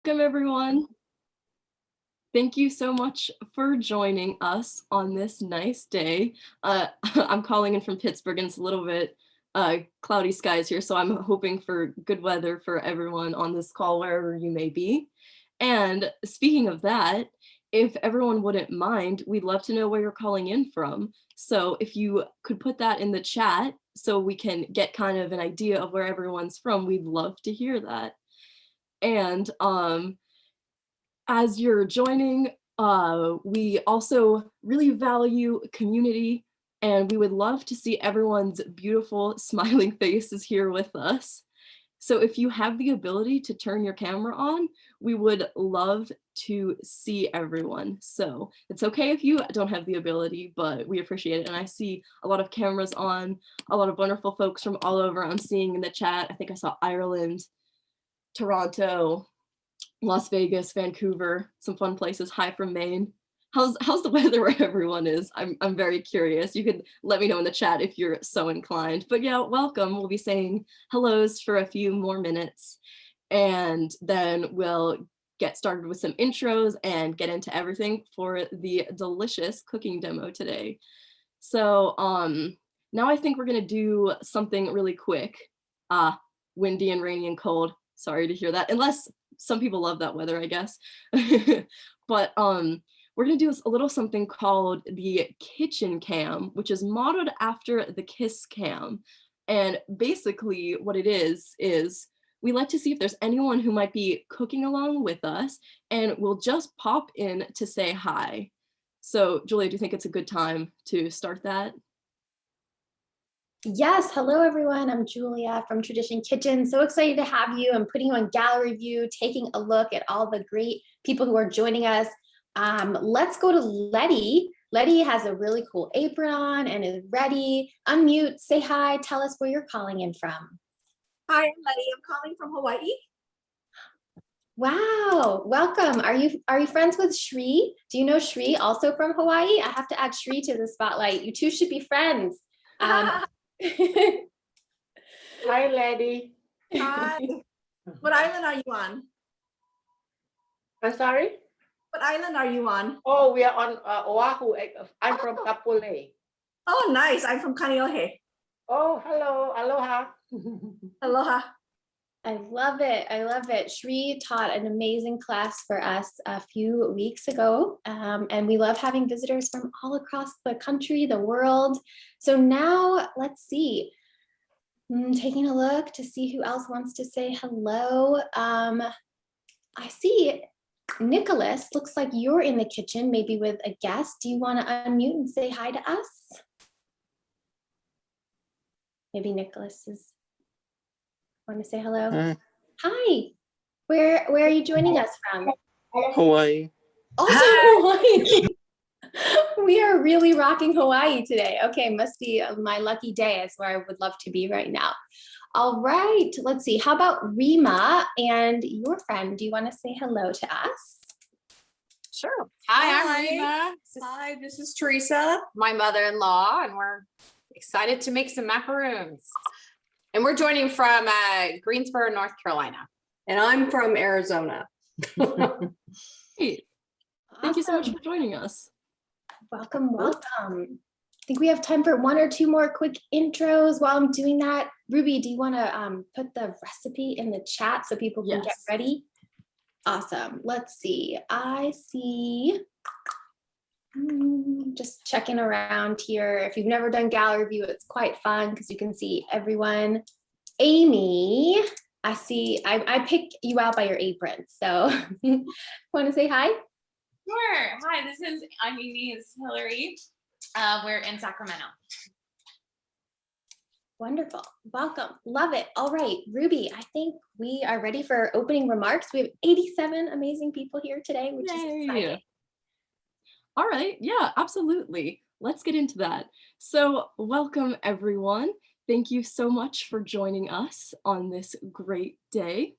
Welcome, everyone. Thank you so much for joining us on this nice day. I'm calling in from Pittsburgh and it's a little bit cloudy skies here, so I'm hoping for good weather for everyone on this call, wherever you may be. And speaking of that, if everyone wouldn't mind, we'd love to know where you're calling in from. So if you could put that in the chat so we can get kind of an idea of where everyone's from, we'd love to hear that. And as you're joining, we also really value community, and we would love to see everyone's beautiful smiling faces here with us. So if you have the ability to turn your camera on, we would love to see everyone. So it's okay if you don't have the ability, but we appreciate it. And I see a lot of cameras on, a lot of wonderful folks from all over. I'm seeing in the chat, I think I saw Ireland, Toronto, Las Vegas, Vancouver, some fun places. Hi from Maine. How's the weather where everyone is? I'm very curious. You could let me know in the chat if you're so inclined. But yeah, welcome. We'll be saying hellos for a few more minutes, and then we'll get started with some intros and get into everything for the delicious cooking demo today. So now I think we're gonna do something really quick. Windy and rainy and cold. Sorry to hear that, unless some people love that weather, I guess. But we're gonna do a little something called the kitchen cam, which is modeled after the kiss cam. And basically what it is we like to see if there's anyone who might be cooking along with us, and we'll just pop in to say hi. So Julia, do you think it's a good time to start that? Yes, hello everyone. I'm Julia from Tradition Kitchen. So excited to have you. I'm putting you on gallery view, taking a look at all the great people who are joining us. Let's go to Letty. Letty has a really cool apron on and is ready. Unmute, say hi, tell us where you're calling in from. Hi, I'm Letty. I'm calling from Hawaii. Wow, welcome. Are you friends with Shri? Do you know Shri also from Hawaii? I have to add Shri to the spotlight. You two should be friends. Hi, Letty. Hi. What island are you on? I'm sorry? What island are you on? Oh, we are on Oahu. I'm from Kapolei. Oh, nice. I'm from Kaneohe. Oh, hello. Aloha. Aloha. I love it. I love it. Shri taught an amazing class for us a few weeks ago, and we love having visitors from all across the country, the world. So now let's see. Taking a look to see who else wants to say hello. I see Nicholas, looks like you're in the kitchen, maybe with a guest. Do you want to unmute and say hi to us? Maybe Nicholas is want to say hello. Hi. Where are you joining us from? Hawaii. Also Hawaii. We are really rocking Hawaii today. Okay, must be my lucky day. It's where I would love to be right now. All right, let's see. How about Rima and your friend? Do you want to say hello to us? Sure. Hi, I'm Rima. Hi, this is Teresa, my mother-in-law, and we're excited to make some macaroons. And we're joining from Greensboro, North Carolina. And I'm from Arizona. Hey, thank you so much for joining us. Welcome, welcome. I think we have time for one or two more quick intros. While I'm doing that, Ruby, do you want to put the recipe in the chat so people can get ready? Awesome. Let's see. I see. Just checking around here. If you've never done gallery view, it's quite fun because you can see everyone. Amy, I see. I picked you out by your apron. So want to say hi? Sure. Hi, I'm Amy, this is Hillary. We're in Sacramento. Wonderful. Welcome. Love it. All right, Ruby, I think we are ready for opening remarks. We have 87 amazing people here today, which is exciting. All right. Yeah, absolutely. Let's get into that. So welcome, everyone. Thank you so much for joining us on this great day.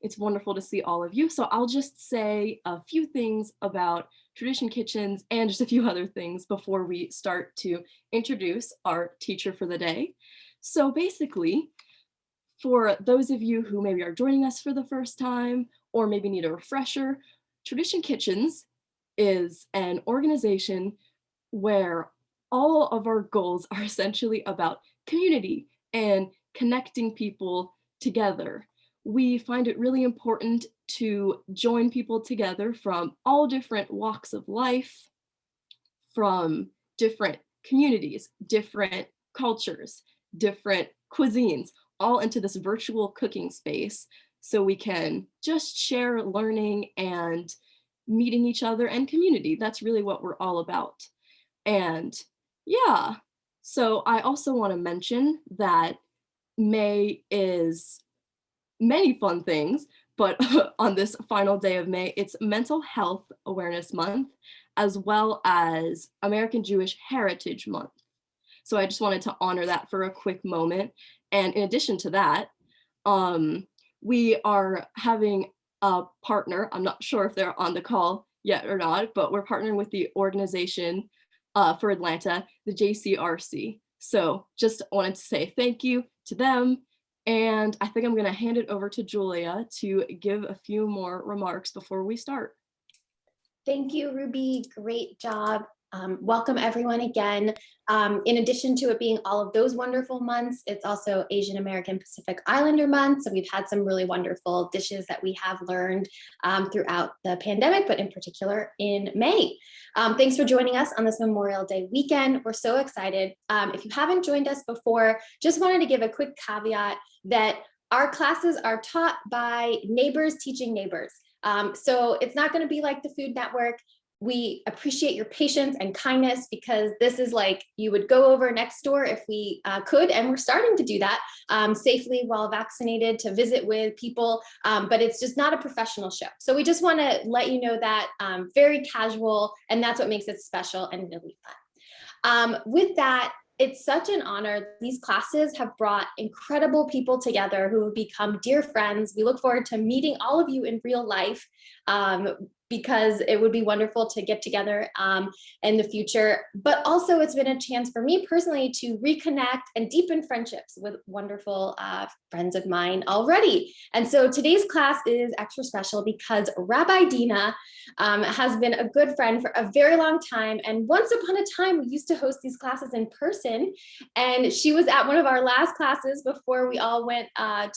It's wonderful to see all of you. So I'll just say a few things about Tradition Kitchens and just a few other things before we start to introduce our teacher for the day. So basically, for those of you who maybe are joining us for the first time or maybe need a refresher, Tradition Kitchens is an organization where all of our goals are essentially about community and connecting people together. We find it really important to join people together from all different walks of life, from different communities, different cultures, different cuisines, all into this virtual cooking space so we can just share learning and meeting each other and community. That's really what we're all about. And yeah, so I also want to mention that May is many fun things, but on this final day of May, it's Mental Health Awareness Month, as well as American Jewish Heritage Month. So I just wanted to honor that for a quick moment. And in addition to that, we are having a partner. I'm not sure if they're on the call yet or not, but we're partnering with the organization for Atlanta, the JCRC. So just wanted to say thank you to them. And I think I'm going to hand it over to Julia to give a few more remarks before we start. Thank you, Ruby. Great job. Welcome everyone again. In addition to it being all of those wonderful months, it's also Asian American Pacific Islander month. So we've had some really wonderful dishes that we have learned throughout the pandemic, but in particular in May. Thanks for joining us on this Memorial Day weekend. We're so excited. If you haven't joined us before, just wanted to give a quick caveat that our classes are taught by neighbors teaching neighbors. So it's not going to be like the Food Network. We appreciate your patience and kindness because this is like you would go over next door if we could, and we're starting to do that safely while vaccinated to visit with people, but it's just not a professional show. So we just want to let you know that very casual, and that's what makes it special and really fun. With that, it's such an honor. These classes have brought incredible people together who have become dear friends. We look forward to meeting all of you in real life because it would be wonderful to get together in the future. But also it's been a chance for me personally to reconnect and deepen friendships with wonderful friends of mine already. And so today's class is extra special because Rabbi Dena has been a good friend for a very long time. And once upon a time, we used to host these classes in person. And she was at one of our last classes before we all went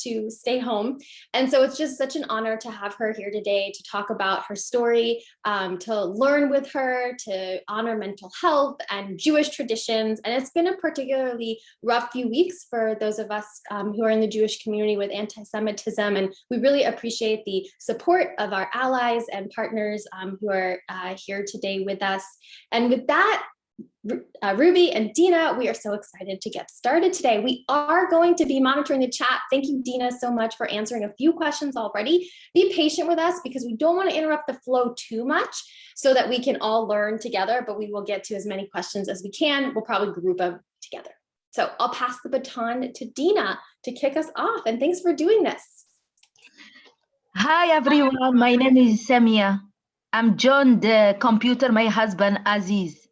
to stay home. And so it's just such an honor to have her here today to talk about her story, to learn with her, to honor mental health and Jewish traditions. And it's been a particularly rough few weeks for those of us who are in the Jewish community with anti-Semitism. And we really appreciate the support of our allies and partners who are here today with us. And with that, Ruby and Dena, we are so excited to get started today. We are going to be monitoring the chat. Thank you, Dena, so much for answering a few questions already. Be patient with us because we don't want to interrupt the flow too much so that we can all learn together, but we will get to as many questions as we can. We'll probably group them together. So I'll pass the baton to Dena to kick us off, and thanks for doing this. Hi everyone, my name is Samia. I'm John the computer, my husband Aziz.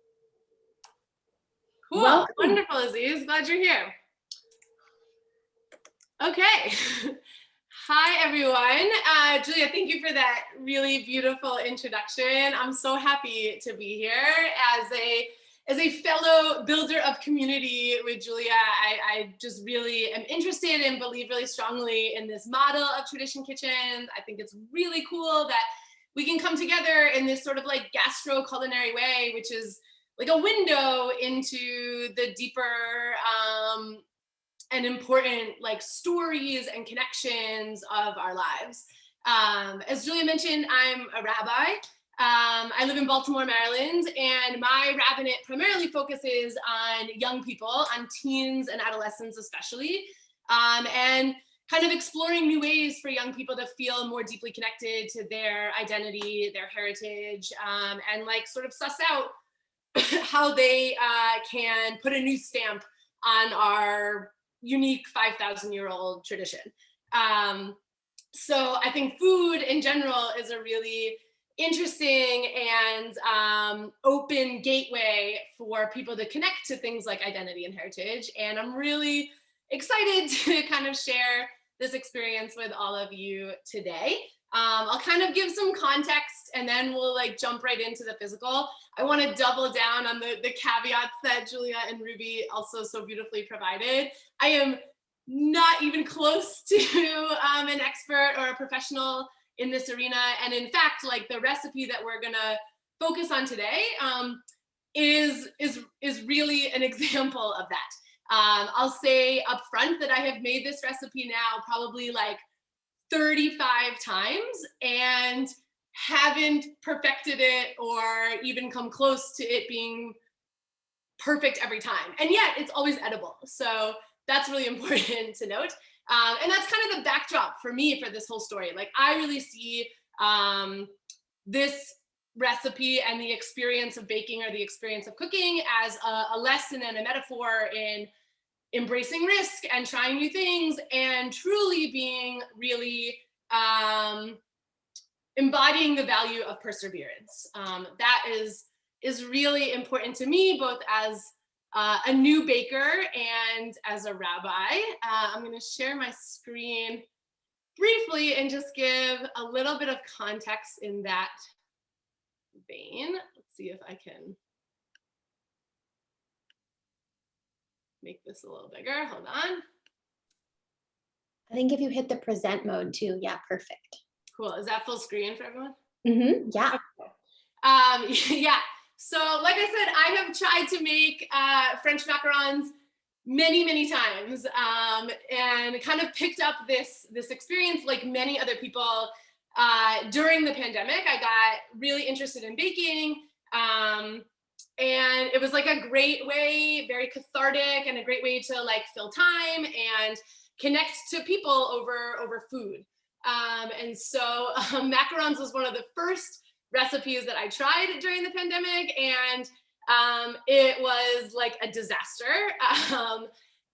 Cool. Welcome. Wonderful, Aziz. Glad you're here. Okay. Hi, everyone. Julia, thank you for that really beautiful introduction. I'm so happy to be here. As a fellow builder of community with Julia, I just really am interested and believe really strongly in this model of Tradition Kitchens. I think it's really cool that we can come together in this sort of like gastro-culinary way, which is like a window into the deeper and important like stories and connections of our lives. As Julia mentioned, I'm a rabbi. I live in Baltimore, Maryland, and my rabbinate primarily focuses on young people, on teens and adolescents especially, and kind of exploring new ways for young people to feel more deeply connected to their identity, their heritage, and like sort of suss out how they can put a new stamp on our unique 5,000-year-old tradition. So I think food in general is a really interesting and open gateway for people to connect to things like identity and heritage. And I'm really excited to kind of share this experience with all of you today. I'll kind of give some context and then we'll like jump right into the physical. I want to double down on the caveats that Julia and Ruby also so beautifully provided. I am not even close to an expert or a professional in this arena. And in fact, like the recipe that we're gonna focus on today is really an example of that. I'll say up front that I have made this recipe now probably like 35 times and haven't perfected it or even come close to it being perfect every time. And yet it's always edible. So that's really important to note. And that's kind of the backdrop for me for this whole story. Like I really see this recipe and the experience of baking or the experience of cooking as a lesson and a metaphor in embracing risk and trying new things and truly being really embodying the value of perseverance. That is really important to me, both as a new baker and as a rabbi. I'm going to share my screen briefly and just give a little bit of context in that vein. Let's see if I can make this a little bigger. Hold on. I think if you hit the present mode too, yeah, perfect. Cool. Is that full screen for everyone? Mm-hmm. Yeah. Yeah. So like I said, I have tried to make French macarons many times and kind of picked up this experience like many other people during the pandemic. I got really interested in baking and it was like a great way, very cathartic and a great way to like fill time and connect to people over food. And so macarons was one of the first recipes that I tried during the pandemic, and it was like a disaster.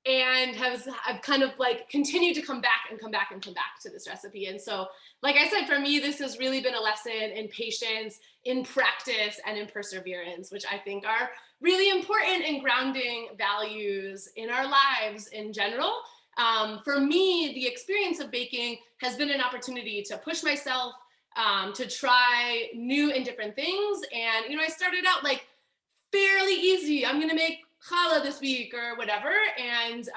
And I've kind of like continued to come back to this recipe. And so, like I said, for me, this has really been a lesson in patience, in practice, and in perseverance, which I think are really important and grounding values in our lives in general. For me, the experience of baking has been an opportunity to push myself, to try new and different things. And, you know, I started out like fairly easy. I'm gonna make challah this week or whatever. And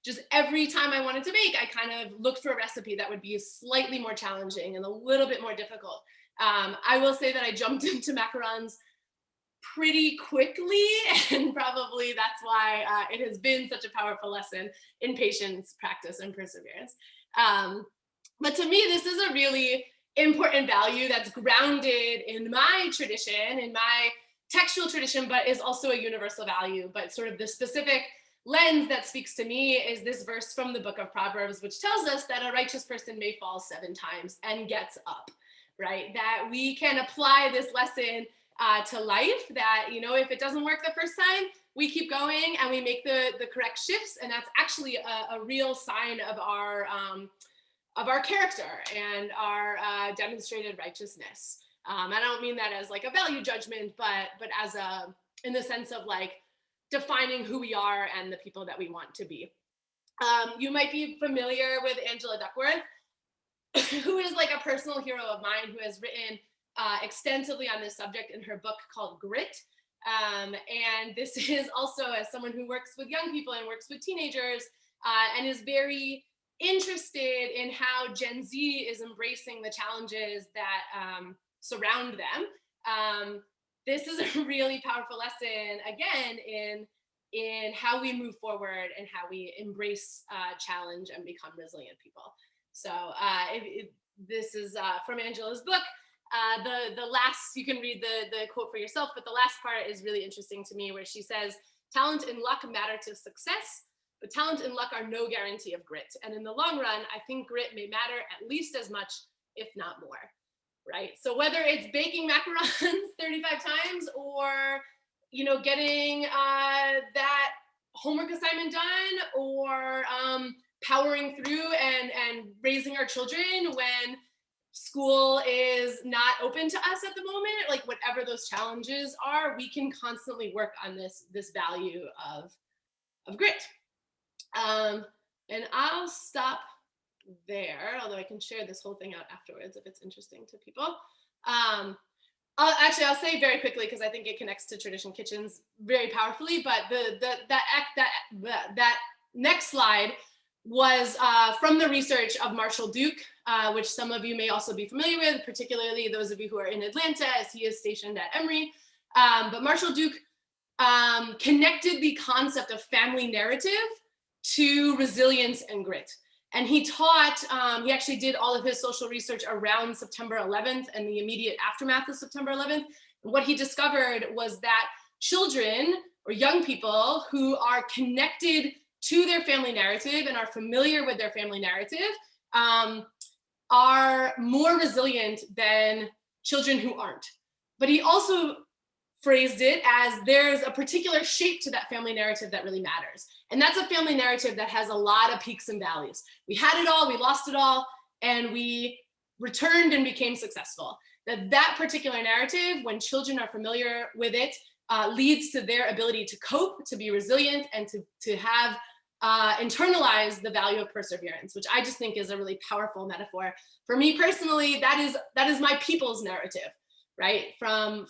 just every time I wanted to bake, I kind of looked for a recipe that would be slightly more challenging and a little bit more difficult. I will say that I jumped into macarons pretty quickly, and probably that's why it has been such a powerful lesson in patience, practice, and perseverance. But to me, this is a really important value that's grounded in my tradition, in my textual tradition, but is also a universal value. But sort of the specific lens that speaks to me is this verse from the book of Proverbs, which tells us that a righteous person may fall 7 times and gets up, right? That we can apply this lesson to life, that, you know, if it doesn't work the first time, we keep going and we make the correct shifts. And that's actually a real sign of our character and our demonstrated righteousness. I don't mean that as like a value judgment, but as in the sense of like defining who we are and the people that we want to be. You might be familiar with Angela Duckworth, who is like a personal hero of mine, who has written extensively on this subject in her book called Grit. And this is also as someone who works with young people and works with teenagers and is very interested in how Gen Z is embracing the challenges that surround them. This is a really powerful lesson, again, in how we move forward and how we embrace challenge and become resilient people. So this is from Angela's book. The last, you can read the quote for yourself, but the last part is really interesting to me, where she says, "Talent and luck matter to success, but talent and luck are no guarantee of grit. And in the long run, I think grit may matter at least as much, if not more." Right? So whether it's baking macarons 35 times or, you know, getting that homework assignment done, or powering through and raising our children when school is not open to us at the moment, like whatever those challenges are, we can constantly work on this value of grit. And I'll stop there, although I can share this whole thing out afterwards if it's interesting to people. I'll say very quickly because I think it connects to tradition kitchens very powerfully. But that next slide was from the research of Marshall Duke, which some of you may also be familiar with, particularly those of you who are in Atlanta, as he is stationed at Emory. But Marshall Duke connected the concept of family narrative to resilience and grit. And he taught, he actually did all of his social research around September 11th and the immediate aftermath of September 11th. And what he discovered was that children or young people who are connected to their family narrative and are familiar with their family narrative are more resilient than children who aren't. But he also phrased it as there's a particular shape to that family narrative that really matters. And that's a family narrative that has a lot of peaks and valleys. We had it all, we lost it all, and we returned and became successful. That particular narrative, when children are familiar with it, leads to their ability to cope, to be resilient, and to have internalize the value of perseverance, which I just think is a really powerful metaphor. For me personally, that is my people's narrative, right? From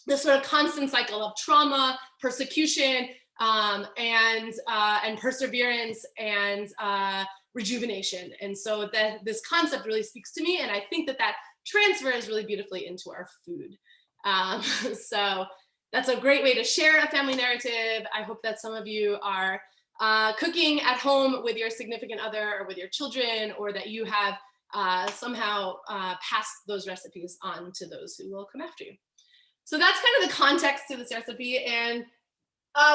this sort of constant cycle of trauma, persecution, and perseverance and rejuvenation. And so that this concept really speaks to me, and I think that transfers really beautifully into our food. So that's a great way to share a family narrative. I hope that some of you are cooking at home with your significant other or with your children, or that you have somehow passed those recipes on to those who will come after you. So that's kind of the context to this recipe, and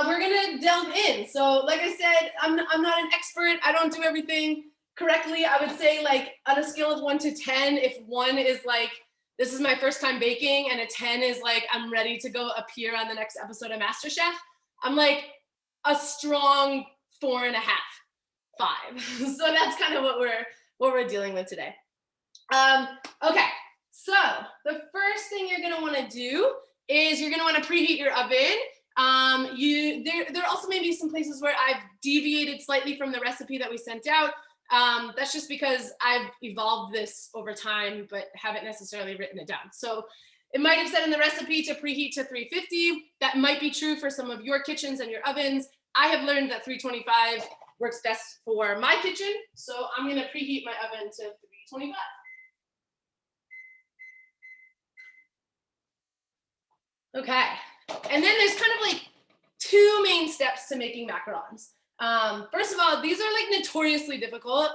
we're gonna delve in. So like I said, I'm not an expert. I don't do everything correctly. I would say, like, on a scale of 1 to 10, if 1 is like, this is my first time baking, and a 10 is like, I'm ready to go appear on the next episode of MasterChef, I'm like a strong 4.5, 5. So that's kind of what we're dealing with today. Okay, so the first thing you're gonna wanna do is you're gonna wanna preheat your oven. There also may be some places where I've deviated slightly from the recipe that we sent out. That's just because I've evolved this over time, but haven't necessarily written it down. So it might have said in the recipe to preheat to 350. That might be true for some of your kitchens and your ovens. I have learned that 325 works best for my kitchen. So I'm gonna preheat my oven to 325. Okay, and then there's kind of like 2 main steps to making macarons. First of all, these are like notoriously difficult.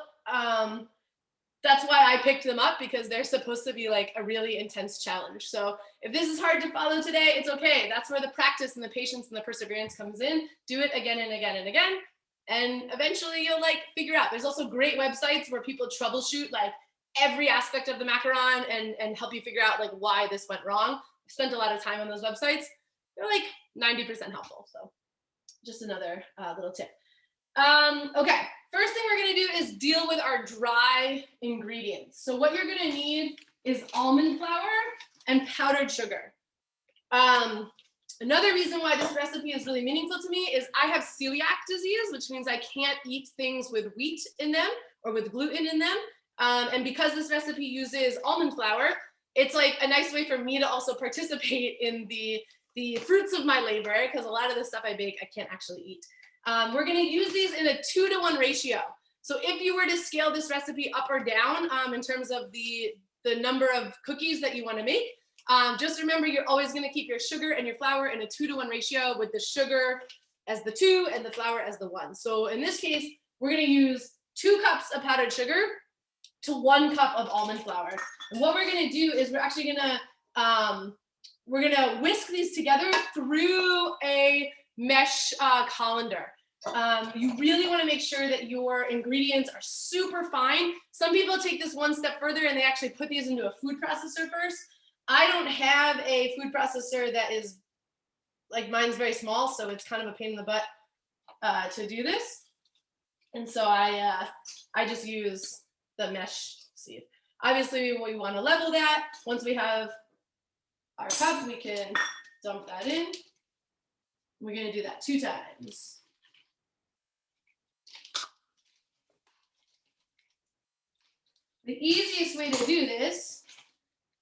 That's why I picked them up, because they're supposed to be like a really intense challenge. So if this is hard to follow today, it's okay. That's where the practice and the patience and the perseverance comes in. Do it again and again and again. And eventually you'll like figure out. There's also great websites where people troubleshoot like every aspect of the macaron and help you figure out like why this went wrong. I've spent a lot of time on those websites. They're like 90% helpful. So just another little tip. Okay, first thing we're gonna do is deal with our dry ingredients. So what you're gonna need is almond flour and powdered sugar. Another reason why this recipe is really meaningful to me is I have celiac disease, which means I can't eat things with wheat in them or with gluten in them. And because this recipe uses almond flour, it's like a nice way for me to also participate in the fruits of my labor, because a lot of the stuff I bake, I can't actually eat. We're gonna use these in a 2-to-1 ratio. So if you were to scale this recipe up or down in terms of the number of cookies that you wanna make, just remember you're always gonna keep your sugar and your flour in a 2-to-1 ratio, with the sugar as the 2 and the flour as the 1. So in this case, we're gonna use 2 cups of powdered sugar to 1 cup of almond flour. And what we're gonna do is we're actually gonna, whisk these together through a mesh colander. You really want to make sure that your ingredients are super fine. Some people take this 1 step further and they actually put these into a food processor first. I don't have a food processor that is, like, mine's very small, so it's kind of a pain in the butt to do this. And so I just use the mesh sieve. Obviously, we want to level that. Once we have our cup, we can dump that in. We're going to do that 2 times. the easiest way to do this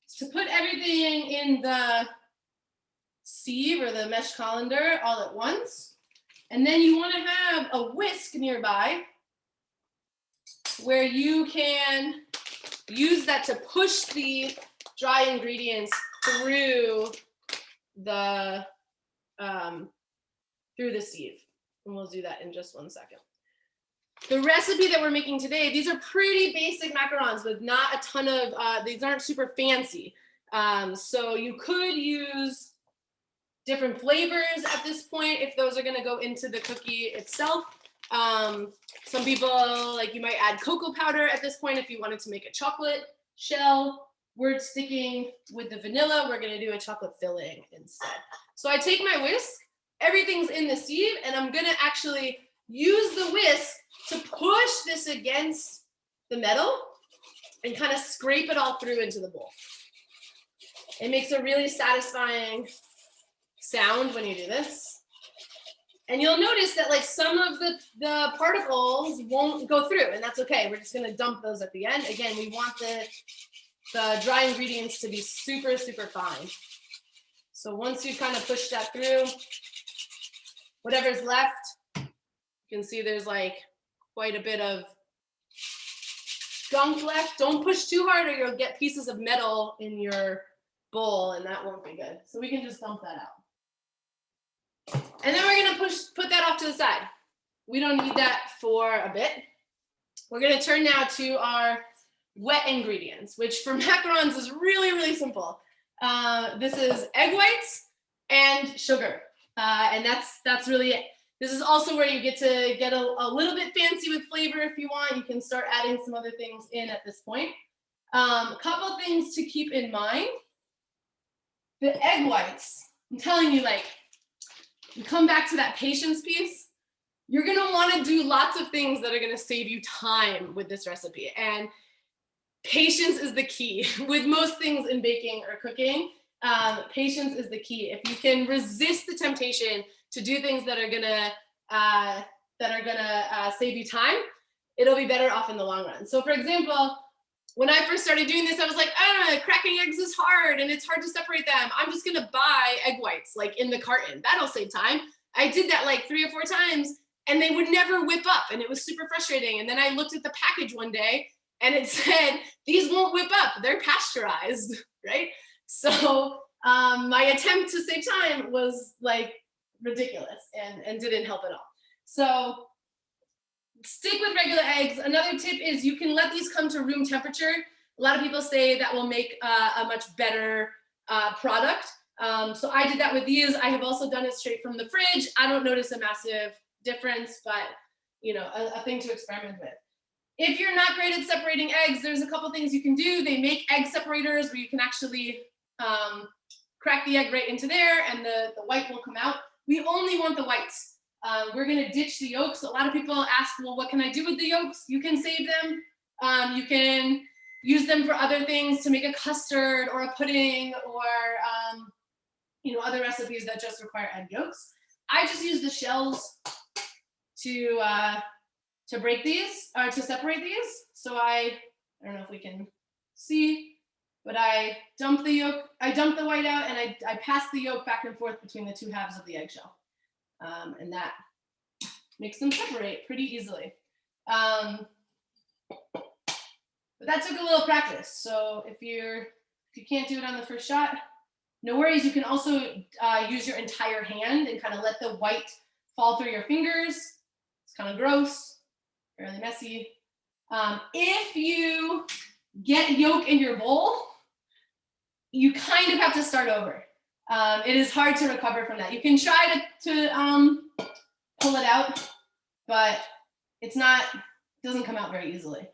is to put everything in the sieve or the mesh colander all at once. And then you want to have a whisk nearby where you can use that to push the dry ingredients through the sieve. And we'll do that in just one second. The recipe that we're making today, these are pretty basic macarons with not a ton of, these aren't super fancy. So you could use different flavors at this point if those are gonna go into the cookie itself. Some people, like you might add cocoa powder at this point if you wanted to make a chocolate shell. We're sticking with the vanilla. We're gonna do a chocolate filling instead. So I take my whisk, everything's in the sieve, and I'm gonna actually use the whisk to push this against the metal and kind of scrape it all through into the bowl. It makes a really satisfying sound when you do this. And you'll notice that like some of the particles won't go through, and that's okay. We're just gonna dump those at the end. Again, we want the dry ingredients to be super, super fine. So once you kind of push that through, whatever's left, you can see there's like quite a bit of gunk left. Don't push too hard or you'll get pieces of metal in your bowl and that won't be good. So we can just dump that out. And then we're gonna put that off to the side. We don't need that for a bit. We're gonna turn now to our wet ingredients, which for macarons is really, really simple. This is egg whites and sugar. And that's really it. This is also where you get to get a little bit fancy with flavor if you want. You can start adding some other things in at this point. A couple things to keep in mind. The egg whites, I'm telling you, like, you come back to that patience piece, you're gonna wanna do lots of things that are gonna save you time with this recipe. And patience is the key. With most things in baking or cooking, patience is the key. If you can resist the temptation to do things that are gonna save you time, it'll be better off in the long run. So for example, when I first started doing this, I was like, cracking eggs is hard and it's hard to separate them. I'm just gonna buy egg whites like in the carton. That'll save time. I did that like 3 or 4 times and they would never whip up and it was super frustrating. And then I looked at the package one day and it said, these won't whip up, they're pasteurized, right? So my attempt to save time was like ridiculous and didn't help at all. So stick with regular eggs. Another tip is you can let these come to room temperature. A lot of people say that will make a much better product. So I did that with these. I have also done it straight from the fridge. I don't notice a massive difference, but you know, a thing to experiment with. If you're not great at separating eggs, there's a couple things you can do. They make egg separators where you can actually crack the egg right into there and the white will come out. We only want the whites. We're gonna ditch the yolks. A lot of people ask, well, what can I do with the yolks? You can save them. You can use them for other things to make a custard or a pudding or you know, other recipes that just require egg yolks. I just use the shells to break these or to separate these. So I don't know if we can see, but I dump the yolk, I dump the white out and I pass the yolk back and forth between the 2 halves of the eggshell. And that makes them separate pretty easily. But that took a little practice. So if you can't do it on the first shot, no worries. You can also use your entire hand and kind of let the white fall through your fingers. It's kind of gross, fairly messy. If you get yolk in your bowl, you kind of have to start over. It is hard to recover from that. You can try to pull it out, but it doesn't come out very easily.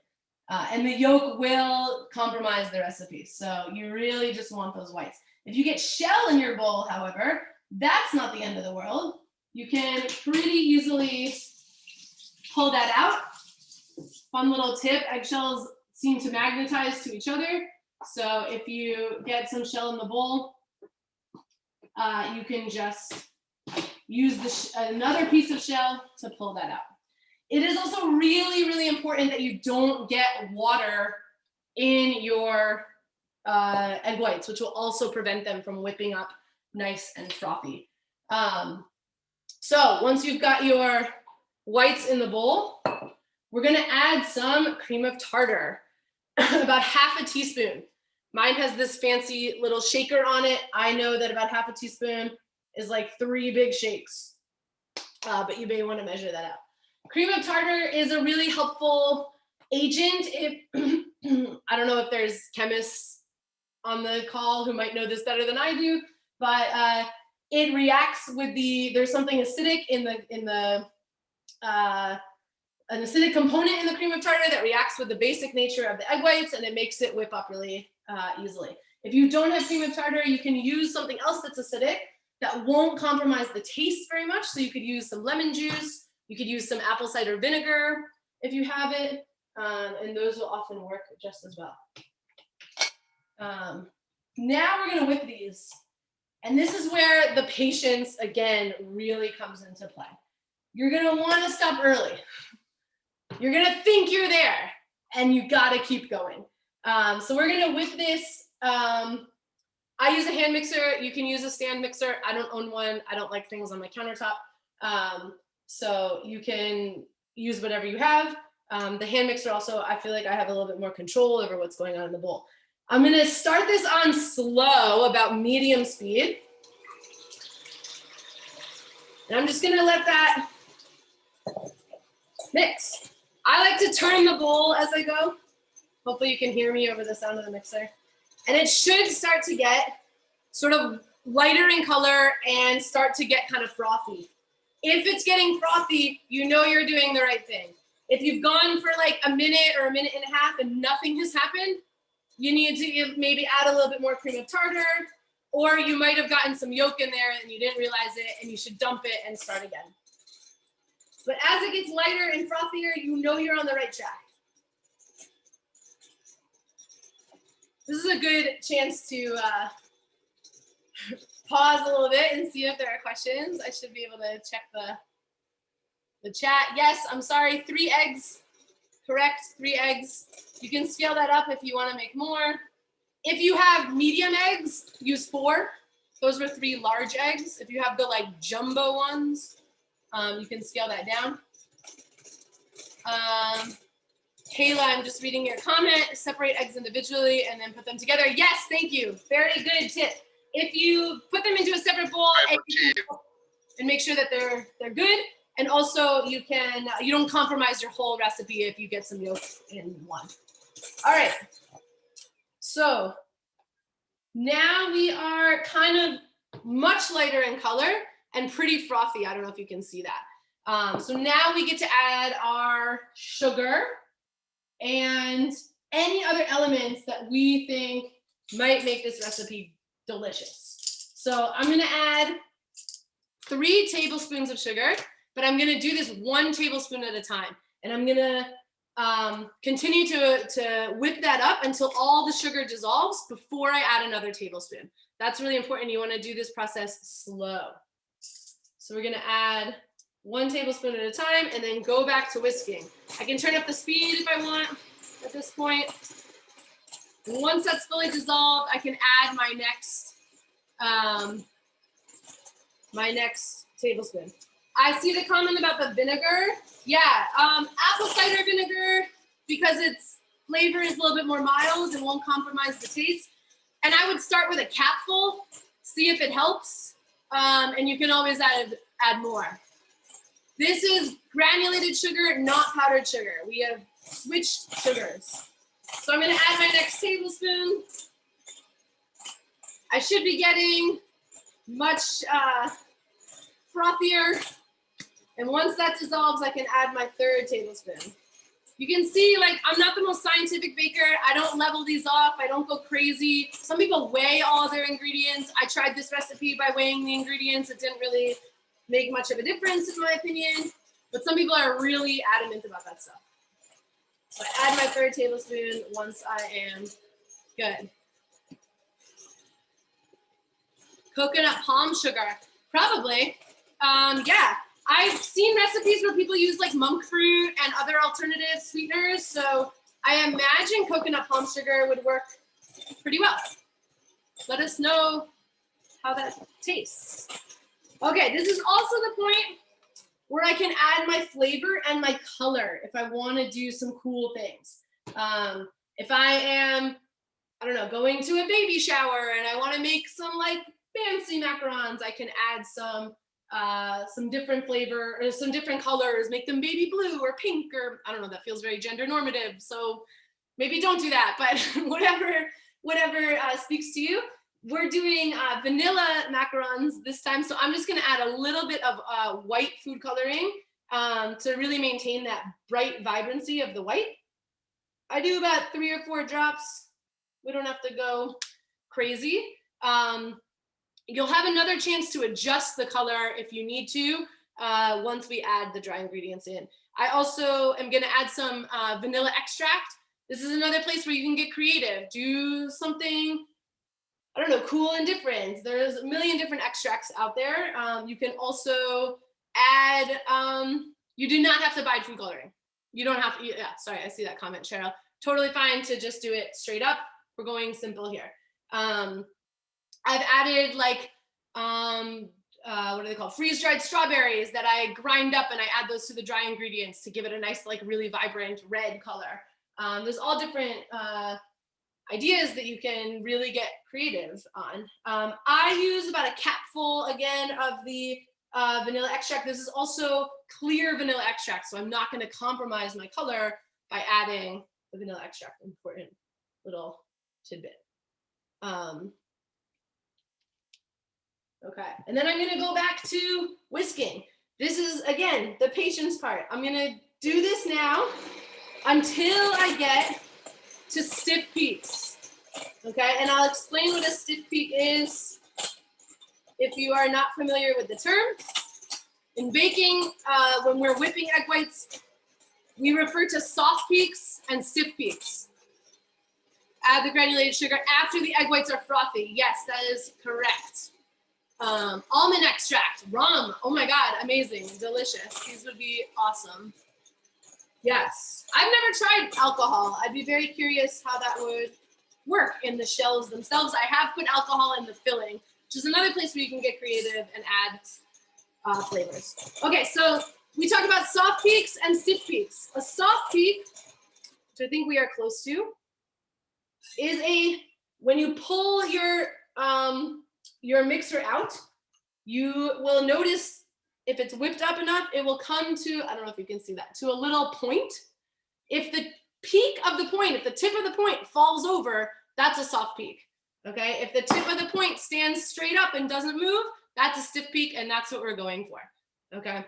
And the yolk will compromise the recipe. So you really just want those whites. If you get shell in your bowl, however, that's not the end of the world. You can pretty easily pull that out. Fun little tip, eggshells seem to magnetize to each other. So if you get some shell in the bowl, you can just use another piece of shell to pull that out. It is also really, really important that you don't get water in your egg whites, which will also prevent them from whipping up nice and frothy. So once you've got your whites in the bowl, we're gonna add some cream of tartar, about half a teaspoon. Mine has this fancy little shaker on it. I know that about half a teaspoon is like 3 big shakes, but you may want to measure that out. Cream of tartar is a really helpful agent. I don't know if there's chemists on the call who might know this better than I do, but it reacts with there's something acidic in an acidic component in the cream of tartar that reacts with the basic nature of the egg whites, and it makes it whip up really easily. If you don't have cream of tartar, you can use something else that's acidic that won't compromise the taste very much. So you could use some lemon juice, you could use some apple cider vinegar if you have it, and those will often work just as well. Now we're gonna whip these. And this is where the patience, again, really comes into play. You're gonna wanna stop early. You're gonna think you're there, and you gotta keep going. So we're gonna whip this. I use a hand mixer. You can use a stand mixer. I don't own one. I don't like things on my countertop. So you can use whatever you have. The hand mixer also, I feel like I have a little bit more control over what's going on in the bowl. I'm gonna start this on slow, about medium speed. And I'm just gonna let that mix. I like to turn the bowl as I go. Hopefully you can hear me over the sound of the mixer. And it should start to get sort of lighter in color and start to get kind of frothy. If it's getting frothy, you know you're doing the right thing. If you've gone for like a minute or a minute and a half and nothing has happened, you need to maybe add a little bit more cream of tartar, or you might have gotten some yolk in there and you didn't realize it, and you should dump it and start again. But as it gets lighter and frothier, you know you're on the right track. This is a good chance to pause a little bit and see if there are questions. I should be able to check the chat. Yes, I'm sorry, 3 eggs. Correct, 3 eggs. You can scale that up if you want to make more. If you have medium eggs, use 4. Those were 3 large eggs. If you have the like jumbo ones, you can scale that down. Kayla, I'm just reading your comment. Separate eggs individually and then put them together. Yes, thank you. Very good tip. If you put them into a separate bowl and make sure that they're good, and also you don't compromise your whole recipe if you get some yolk in one. All right. So now we are kind of much lighter in color and pretty frothy. I don't know if you can see that. So now we get to add our sugar and any other elements that we think might make this recipe delicious. So I'm gonna add 3 tablespoons of sugar, but I'm gonna do this 1 tablespoon at a time. And I'm gonna continue to whip that up until all the sugar dissolves before I add another tablespoon. That's really important. You wanna do this process slow. So we're gonna add 1 tablespoon at a time and then go back to whisking. I can turn up the speed if I want at this point. And once that's fully dissolved, I can add my next tablespoon. I see the comment about the vinegar. Yeah, apple cider vinegar, because its flavor is a little bit more mild and won't compromise the taste. And I would start with a capful, see if it helps, and you can always add more. This is granulated sugar, not powdered sugar. We have switched sugars. So I'm gonna add my next tablespoon. I should be getting much frothier. And once that dissolves, I can add my 3rd tablespoon. You can see, like, I'm not the most scientific baker. I don't level these off. I don't go crazy. Some people weigh all their ingredients. I tried this recipe by weighing the ingredients. It didn't really make much of a difference, in my opinion. But some people are really adamant about that stuff. So I add my 3rd tablespoon once I am good. Coconut palm sugar, probably. Yeah, I've seen recipes where people use like monk fruit and other alternative sweeteners. So I imagine coconut palm sugar would work pretty well. Let us know how that tastes. Okay, this is also the point where I can add my flavor and my color if I want to do some cool things. If I am, I don't know, going to a baby shower and I want to make some like fancy macarons, I can add some different flavor or some different colors, make them baby blue or pink, or I don't know, that feels very gender normative. So maybe don't do that, but whatever speaks to you. We're doing vanilla macarons this time. So I'm just gonna add a little bit of white food coloring to really maintain that bright vibrancy of the white. I do about 3 or 4 drops. We don't have to go crazy. You'll have another chance to adjust the color if you need to once we add the dry ingredients in. I also am gonna add some vanilla extract. This is another place where you can get creative. Do something, I don't know, cool and different. There's a million different extracts out there. You can also add, you do not have to buy food coloring. You don't have to, yeah, sorry, I see that comment, Cheryl. Totally fine to just do it straight up. We're going simple here. I've added like, what are they called? Freeze-dried strawberries that I grind up and I add those to the dry ingredients to give it a nice, like really vibrant red color. There's all different ideas that you can really get creative on. I use about a capful again of the vanilla extract. This is also clear vanilla extract, so I'm not going to compromise my color by adding the vanilla extract. Important little tidbit. Okay, and then I'm going to go back to whisking. This is, again, the patience part. I'm going to do this now until I get to stiff peaks. Okay, and I'll explain what a stiff peak is if you are not familiar with the term. In baking, when we're whipping egg whites, we refer to soft peaks and stiff peaks. Add the granulated sugar after the egg whites are frothy. Yes, that is correct. Almond extract, rum. Oh my God, amazing, delicious. These would be awesome. Yes, I've never tried alcohol. I'd be very curious how that would work in the shells themselves. I have put alcohol in the filling, which is another place where you can get creative and add flavors. Okay, so we talked about soft peaks and stiff peaks. A soft peak, which I think we are close to, is when you pull your mixer out, you will notice if it's whipped up enough, it will come to, I don't know if you can see that, to a little point. If the peak of the point, if the tip of the point falls over, that's a soft peak, okay? If the tip of the point stands straight up and doesn't move, that's a stiff peak, and that's what we're going for, okay?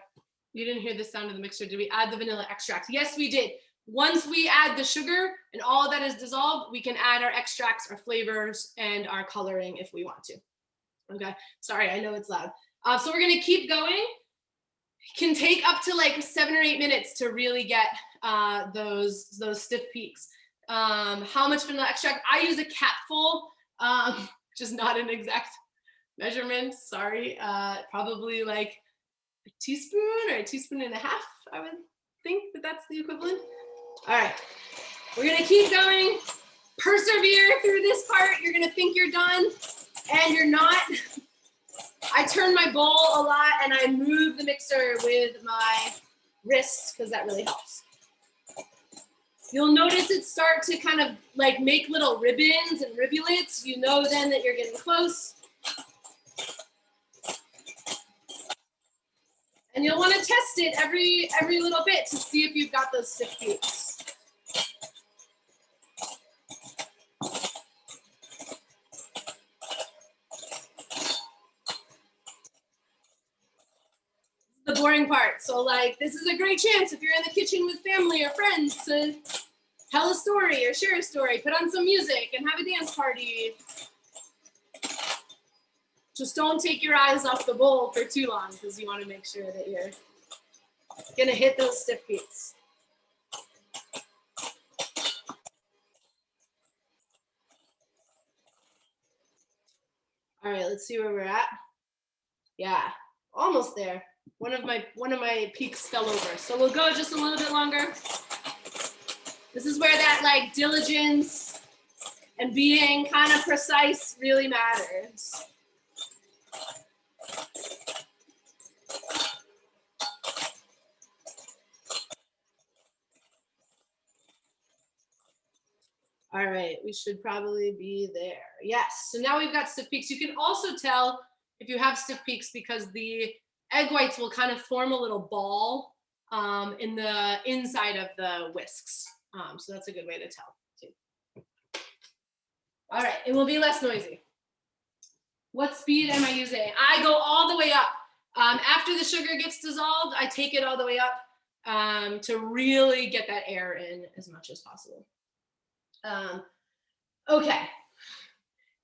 You didn't hear the sound of the mixer. Did we add the vanilla extract? Yes, we did. Once we add the sugar and all that is dissolved, we can add our extracts, our flavors, and our coloring if we want to, okay? Sorry, I know it's loud. So we're gonna keep going. It can take up to like 7 or 8 minutes to really get those stiff peaks. How much vanilla extract? I use a capful, just not an exact measurement, sorry. Probably like a teaspoon or a teaspoon and a half, I would think that's the equivalent. All right, we're gonna keep going. Persevere through this part. You're gonna think you're done and you're not. I turn my bowl a lot and I move the mixer with my wrist because that really helps. You'll notice it start to kind of like make little ribbons and rivulets. You know then that you're getting close. And you'll want to test it every little bit to see if you've got those stiff peaks. The boring part. So like, this is a great chance if you're in the kitchen with family or friends to tell a story or share a story, put on some music and have a dance party. Just don't take your eyes off the bowl for too long because you want to make sure that you're gonna hit those stiff peaks. All right, let's see where we're at. Yeah, almost there. One of my peaks fell over, so we'll go just a little bit longer. This is where that like diligence and being kind of precise really matters. All right, we should probably be there. Yes, so now we've got stiff peaks. You can also tell if you have stiff peaks because the egg whites will kind of form a little ball in the inside of the whisks. So that's a good way to tell too. All right, it will be less noisy. What speed am I using? I go all the way up. After the sugar gets dissolved, I take it all the way up to really get that air in as much as possible. Okay,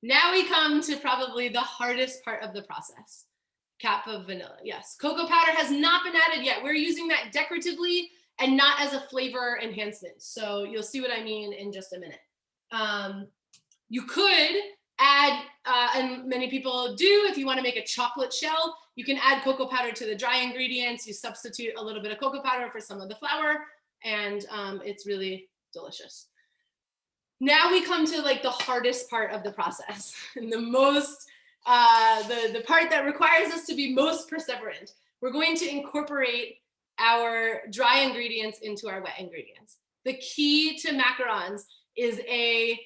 now we come to probably the hardest part of the process. Cap of vanilla, yes. Cocoa powder has not been added yet. We're using that decoratively and not as a flavor enhancement. So you'll see what I mean in just a minute. You could add, and many people do, if you want to make a chocolate shell, you can add cocoa powder to the dry ingredients. You substitute a little bit of cocoa powder for some of the flour, and it's really delicious. Now we come to like the hardest part of the process and the most, the part that requires us to be most perseverant. We're going to incorporate our dry ingredients into our wet ingredients. The key to macarons is a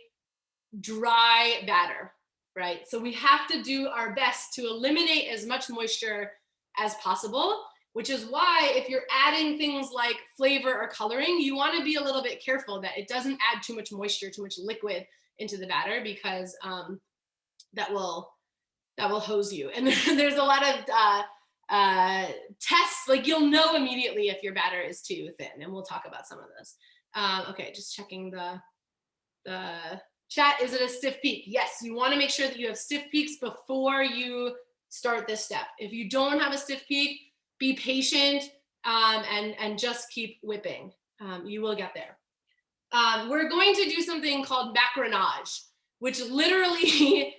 dry batter, right? So we have to do our best to eliminate as much moisture as possible, which is why if you're adding things like flavor or coloring, you want to be a little bit careful that it doesn't add too much moisture, too much liquid into the batter, because that will hose you. And there's a lot of tests, like you'll know immediately if your batter is too thin, and we'll talk about some of this. Okay, just checking the chat. Is it a stiff peak? Yes, you want to make sure that you have stiff peaks before you start this step. If you don't have a stiff peak, be patient and just keep whipping. You will get there. We're going to do something called Macrinage, which literally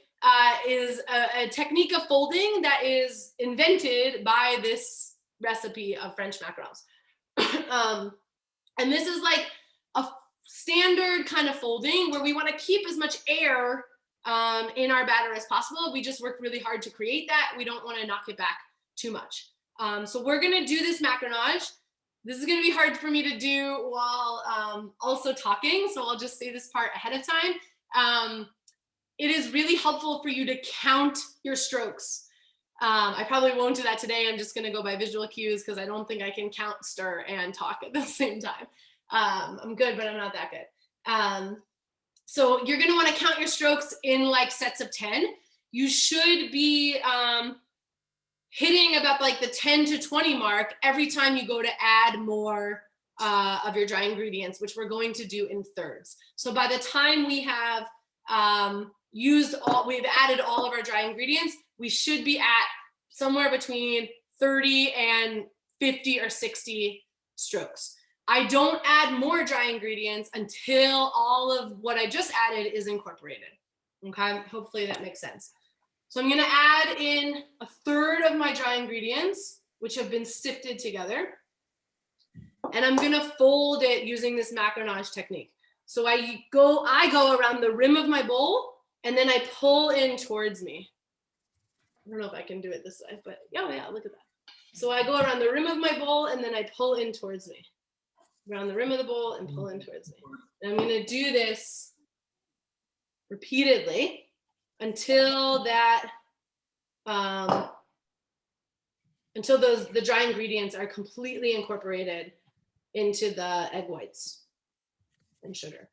is a technique of folding that is invented by this recipe of French macarons. And this is like a standard kind of folding where we want to keep as much air in our batter as possible. We just worked really hard to create that. We don't want to knock it back too much. So we're going to do this Macrinage. This is going to be hard for me to do while also talking, so I'll just say this part ahead of time. It is really helpful for you to count your strokes. I probably won't do that today. I'm just going to go by visual cues because I don't think I can count, stir, and talk at the same time. I'm good, but I'm not that good. So you're going to want to count your strokes in like sets of 10. You should be hitting about like the 10 to 20 mark every time you go to add more of your dry ingredients, which we're going to do in thirds. So by the time we have we've added all of our dry ingredients, we should be at somewhere between 30 and 50 or 60 strokes. I don't add more dry ingredients until all of what I just added is incorporated. Okay, hopefully that makes sense. So I'm gonna add in a third of my dry ingredients, which have been sifted together. And I'm gonna fold it using this Macrinage technique. So I go around the rim of my bowl and then I pull in towards me. I don't know if I can do it this way, but yeah, look at that. So I go around the rim of my bowl and then I pull in towards me. Around the rim of the bowl and pull in towards me. And I'm gonna do this repeatedly until that, until the dry ingredients are completely incorporated into the egg whites and sugar.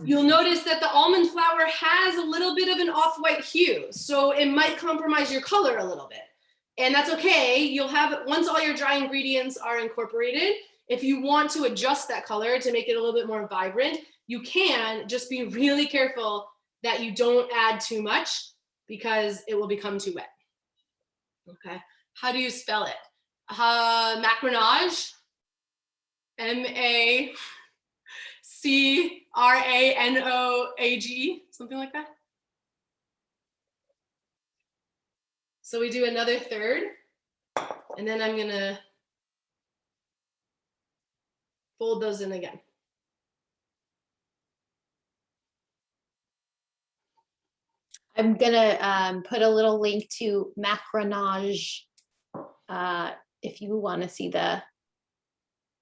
You'll notice that the almond flour has a little bit of an off-white hue, so it might compromise your color a little bit. And that's okay. You'll have, once all your dry ingredients are incorporated, if you want to adjust that color to make it a little bit more vibrant, you can. Just be really careful that you don't add too much because it will become too wet. Okay, how do you spell it? Macrinage, M-A-C-R-A-N-O-A-G, something like that. So we do another third, and then I'm gonna fold those in again. I'm gonna put a little link to Macrinage if you want to see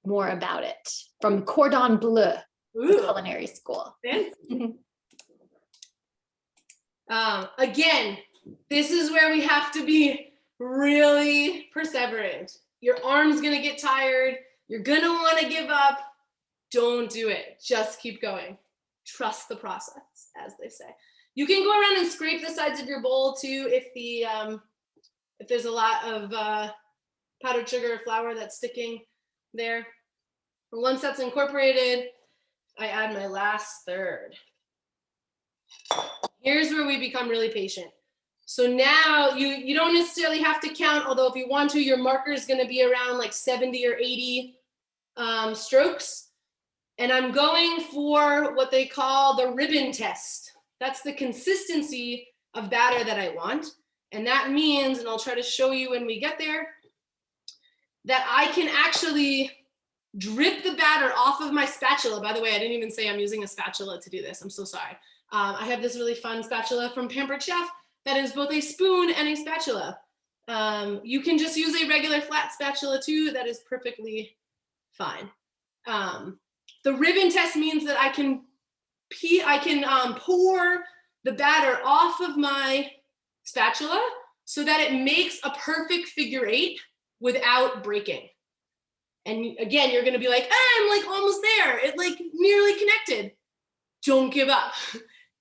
more about it from Cordon Bleu, the culinary school. Again, this is where we have to be really perseverant. Your arm's gonna get tired. You're gonna want to give up. Don't do it. Just keep going. Trust the process, as they say. You can go around and scrape the sides of your bowl too if there's a lot of powdered sugar or flour that's sticking there. Once that's incorporated, I add my last third. Here's where we become really patient. So now you don't necessarily have to count, although if you want to, your marker is going to be around like 70 or 80 strokes. And I'm going for what they call the ribbon test. That's the consistency of batter that I want. And that means, and I'll try to show you when we get there, that I can actually drip the batter off of my spatula. By the way, I didn't even say I'm using a spatula to do this. I'm so sorry. I have this really fun spatula from Pampered Chef that is both a spoon and a spatula. You can just use a regular flat spatula too. That is perfectly fine. The ribbon test means that I can pour the batter off of my spatula so that it makes a perfect figure 8 without breaking. And again, you're gonna be like, I'm like almost there. It like nearly connected. Don't give up.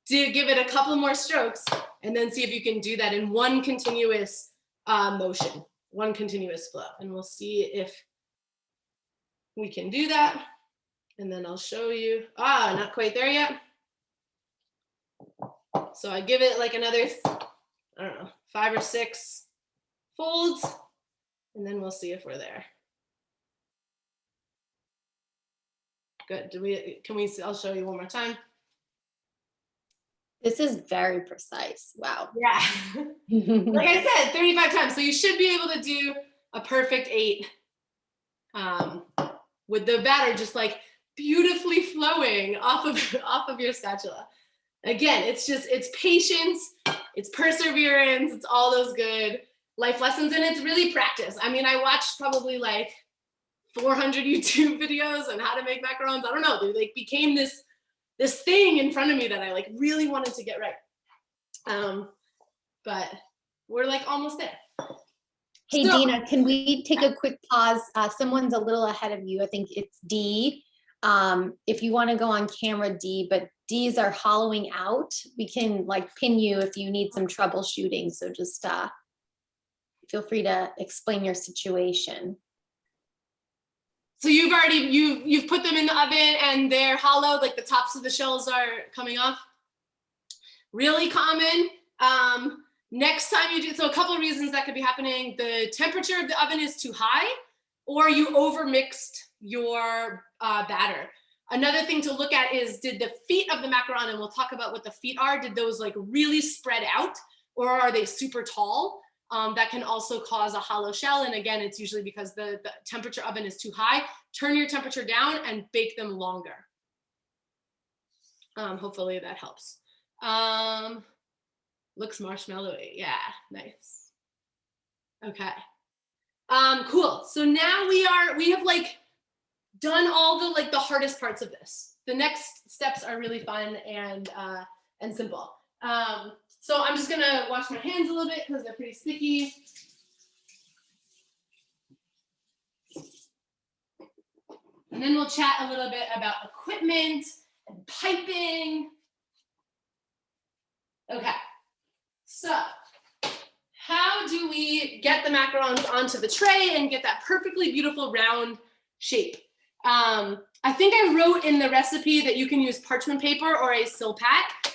Give it a couple more strokes and then see if you can do that in one continuous motion, one continuous flow. And we'll see if we can do that. And then I'll show you, not quite there yet. So I give it like another, I don't know, 5 or 6 folds, and then we'll see if we're there. Good, I'll show you one more time. This is very precise, wow. Yeah, like I said, 35 times. So you should be able to do a perfect 8 with the batter just like beautifully flowing off of your spatula. Again, it's patience, it's perseverance, it's all those good life lessons, and it's really practice. I mean, I watched probably like 400 YouTube videos on how to make macarons. I don't know, they like became this thing in front of me that I like really wanted to get right. But we're like almost there. Hey, so, Dena, can we take a quick pause? Someone's a little ahead of you. I think it's D. If you want to go on camera, D, but D's are hollowing out. We can like pin you if you need some troubleshooting. So just feel free to explain your situation. So you've put them in the oven and they're hollowed, like the tops of the shells are coming off. Really common. Next time you do, so a couple of reasons that could be happening. The temperature of the oven is too high, or you overmixed your batter. Another thing to look at is, did the feet of the macaron, and we'll talk about what the feet are, did those like really spread out, or are they super tall? That can also cause a hollow shell. And again, it's usually because the temperature oven is too high. Turn your temperature down and bake them longer. Hopefully that helps. Looks marshmallowy. Yeah, nice. Okay. Cool. So now we have like done all the hardest parts of this. The next steps are really fun and simple. So I'm just gonna wash my hands a little bit because they're pretty sticky. And then we'll chat a little bit about equipment and piping. Okay, so how do we get the macarons onto the tray and get that perfectly beautiful round shape? I think I wrote in the recipe that you can use parchment paper or a silpat.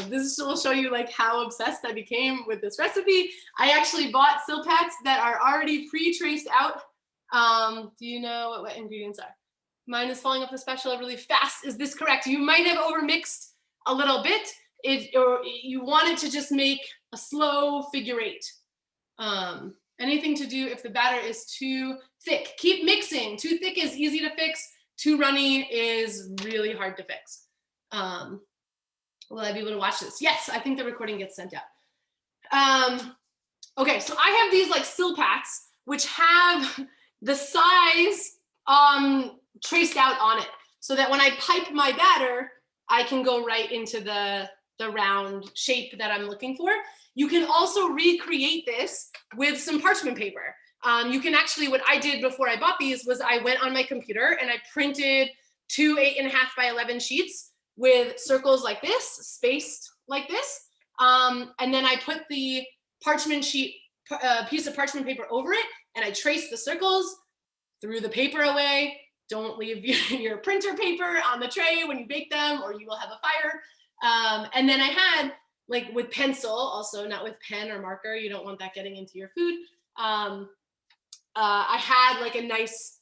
This will show you like how obsessed I became with this recipe. I actually bought silpats that are already pre-traced out. Do you know what ingredients are? Mine is falling off the spatula really fast. Is this correct? You might have overmixed a little bit, or you wanted to just make a slow figure 8. Anything to do if the batter is too thick. Keep mixing. Too thick is easy to fix. Too runny is really hard to fix. Will I be able to watch this? Yes, I think the recording gets sent out. Okay, so I have these like Silpats, which have the size traced out on it, so that when I pipe my batter, I can go right into the round shape that I'm looking for. You can also recreate this with some parchment paper. You can actually, what I did before I bought these was I went on my computer and I printed 2 8.5 by 11 sheets with circles like this, spaced like this. And then I put the parchment sheet, piece of parchment paper over it, and I traced the circles, threw the paper away. Don't leave your printer paper on the tray when you bake them, or you will have a fire. And then I had, like with pencil, also not with pen or marker, you don't want that getting into your food. I had like a nice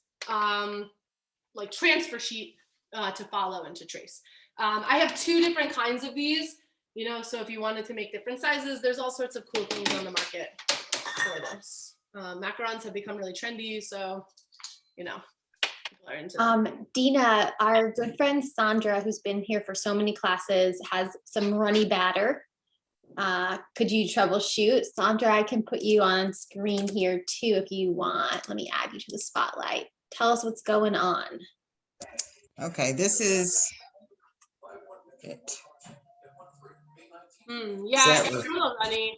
like transfer sheet to follow and to trace. I have 2 different kinds of these, you know, so if you wanted to make different sizes, there's all sorts of cool things on the market for this. Macarons have become really trendy, so, you know, people are into them. Dena, our good friend Sandra, who's been here for so many classes, has some runny batter. Could you troubleshoot? Sandra, I can put you on screen here too if you want. Let me add you to the spotlight. Tell us what's going on. Okay, this is it. Yeah, it's a little runny.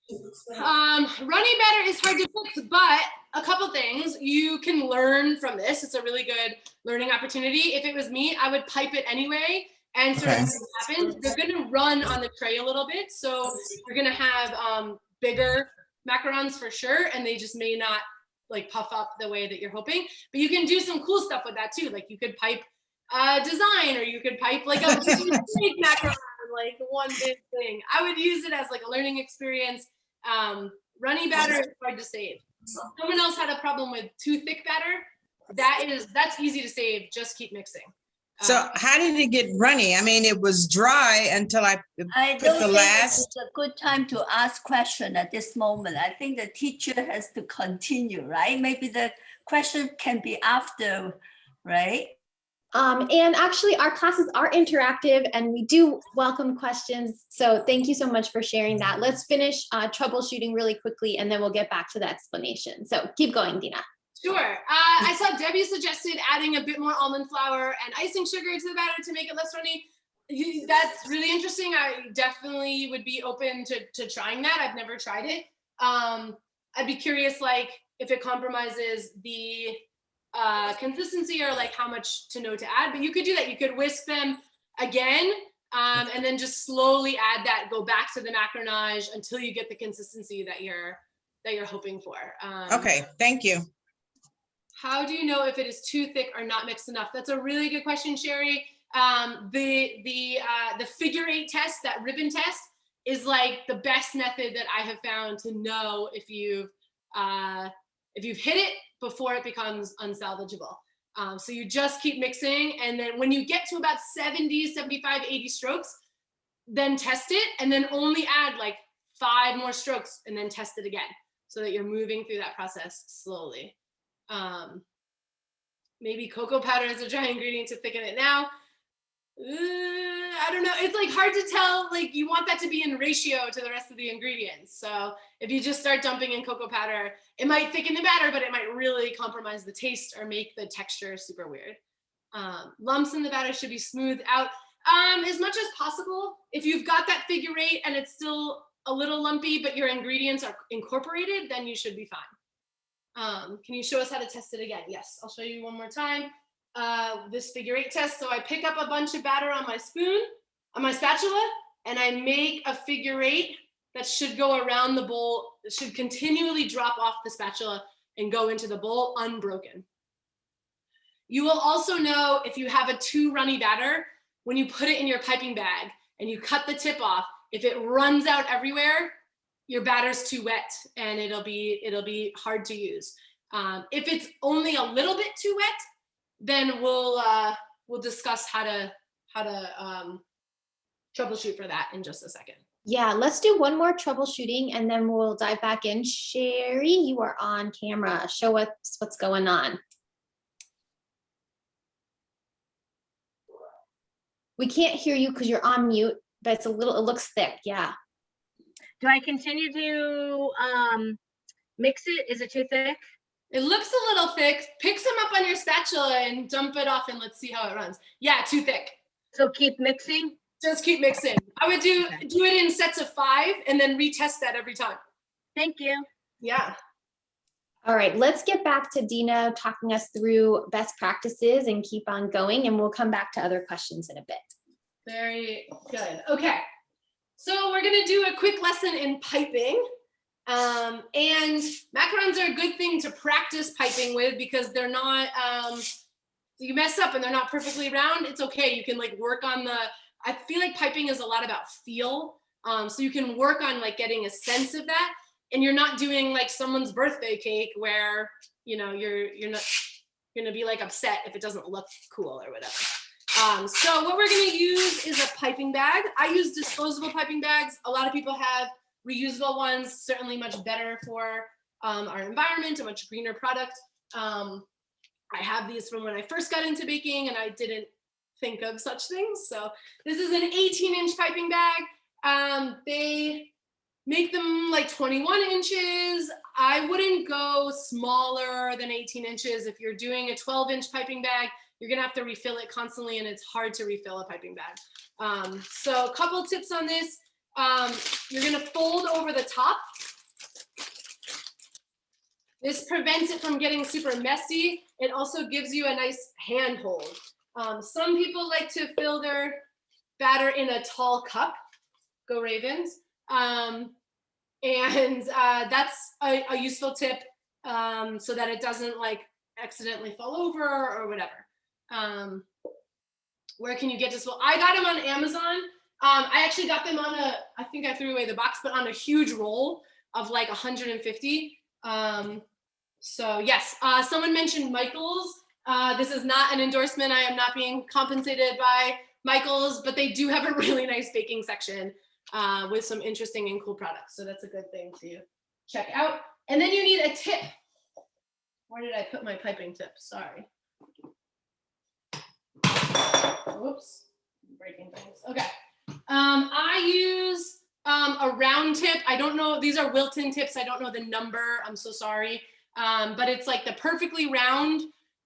Runny batter is hard to fix, but a couple things you can learn from this. It's a really good learning opportunity. If it was me, I would pipe it anyway and sort of see what happens. They're going to run on the tray a little bit, so you're going to have bigger macarons for sure, and they just may not like puff up the way that you're hoping. But you can do some cool stuff with that too. Like you could pipe design, or you could pipe like a big macaron, like one big thing. I would use it as like a learning experience. Runny batter is hard to save. Someone else had a problem with too thick batter. That's easy to save. Just keep mixing. So how did it get runny? I mean, it was dry until I put the last. It's a good time to ask question at this moment. I think the teacher has to continue, right? Maybe the question can be after, right? And actually our classes are interactive and we do welcome questions. So thank you so much for sharing that. Let's finish troubleshooting really quickly and then we'll get back to the explanation. So keep going, Dena. Sure. I saw Debbie suggested adding a bit more almond flour and icing sugar to the batter to make it less runny. That's really interesting. I definitely would be open to trying that. I've never tried it. I'd be curious, like, if it compromises the consistency or like how much to know to add, but you could do that. You could whisk them again and then just slowly add that, go back to the macrinage until you get the consistency that you're hoping for. Okay, thank you. How do you know if it is too thick or not mixed enough? That's a really good question, Sherry. The figure 8 test, that ribbon test, is like the best method that I have found to know if you've hit it before it becomes unsalvageable. So you just keep mixing, and then when you get to about 70, 75, 80 strokes, then test it, and then only add like 5 more strokes and then test it again, so that you're moving through that process slowly. Maybe cocoa powder is a dry ingredient to thicken it now. I don't know. It's like hard to tell. Like you want that to be in ratio to the rest of the ingredients. So if you just start dumping in cocoa powder, it might thicken the batter, but it might really compromise the taste or make the texture super weird. Lumps in the batter should be smoothed out as much as possible. If you've got that figure 8 and it's still a little lumpy, but your ingredients are incorporated, then you should be fine. Can you show us how to test it again? Yes, I'll show you one more time. This figure 8 test. So I pick up a bunch of batter on my spatula, and I make a figure 8 that should go around the bowl. It should continually drop off the spatula and go into the bowl unbroken. You will also know if you have a too runny batter when you put it in your piping bag and you cut the tip off. If it runs out everywhere, your batter's too wet and it'll be hard to use. If it's only a little bit too wet, then we'll discuss how to troubleshoot for that in just a second. Yeah, let's do one more troubleshooting and then we'll dive back in. Sherry, you are on camera. Show us what's going on. We can't hear you because you're on mute, but it looks thick. Yeah. Do I continue to mix it? Is it too thick? It looks a little thick. Pick some up on your spatula and dump it off and let's see how it runs. Yeah, too thick. So keep mixing? Just keep mixing. I would do it in sets of 5 and then retest that every time. Thank you. Yeah. All right, let's get back to Dena talking us through best practices and keep on going, and we'll come back to other questions in a bit. Very good. Okay. So we're gonna do a quick lesson in piping. And macarons are a good thing to practice piping with because they're not, you mess up and they're not perfectly round, it's okay. You can like work on I feel like piping is a lot about feel. So you can work on like getting a sense of that, and you're not doing like someone's birthday cake where, you know, you're not gonna be like upset if it doesn't look cool or whatever. So what we're gonna use is a piping bag. I use disposable piping bags. A lot of people have reusable ones, certainly much better for our environment, a much greener product. I have these from when I first got into baking and I didn't think of such things. So this is an 18-inch piping bag. They make them like 21 inches. I wouldn't go smaller than 18 inches. If you're doing a 12-inch piping bag, you're gonna have to refill it constantly and it's hard to refill a piping bag. So a couple tips on this. You're gonna fold over the top. This prevents it from getting super messy. It also gives you a nice handhold. Some people like to fill their batter in a tall cup. Go Ravens. And that's a useful tip so that it doesn't like accidentally fall over or whatever. Where can you get this? Well, I got them on Amazon. I actually got them on I think I threw away the box, but on a huge roll of like 150. So yes, someone mentioned Michaels. This is not an endorsement. I am not being compensated by Michaels, but they do have a really nice baking section with some interesting and cool products. So that's a good thing to check out. And then you need a tip. Where did I put my piping tip? Sorry. Whoops, I'm breaking things. Okay. I use a round tip. I don't know, these are Wilton tips. I don't know the number, I'm so sorry. But it's like the perfectly round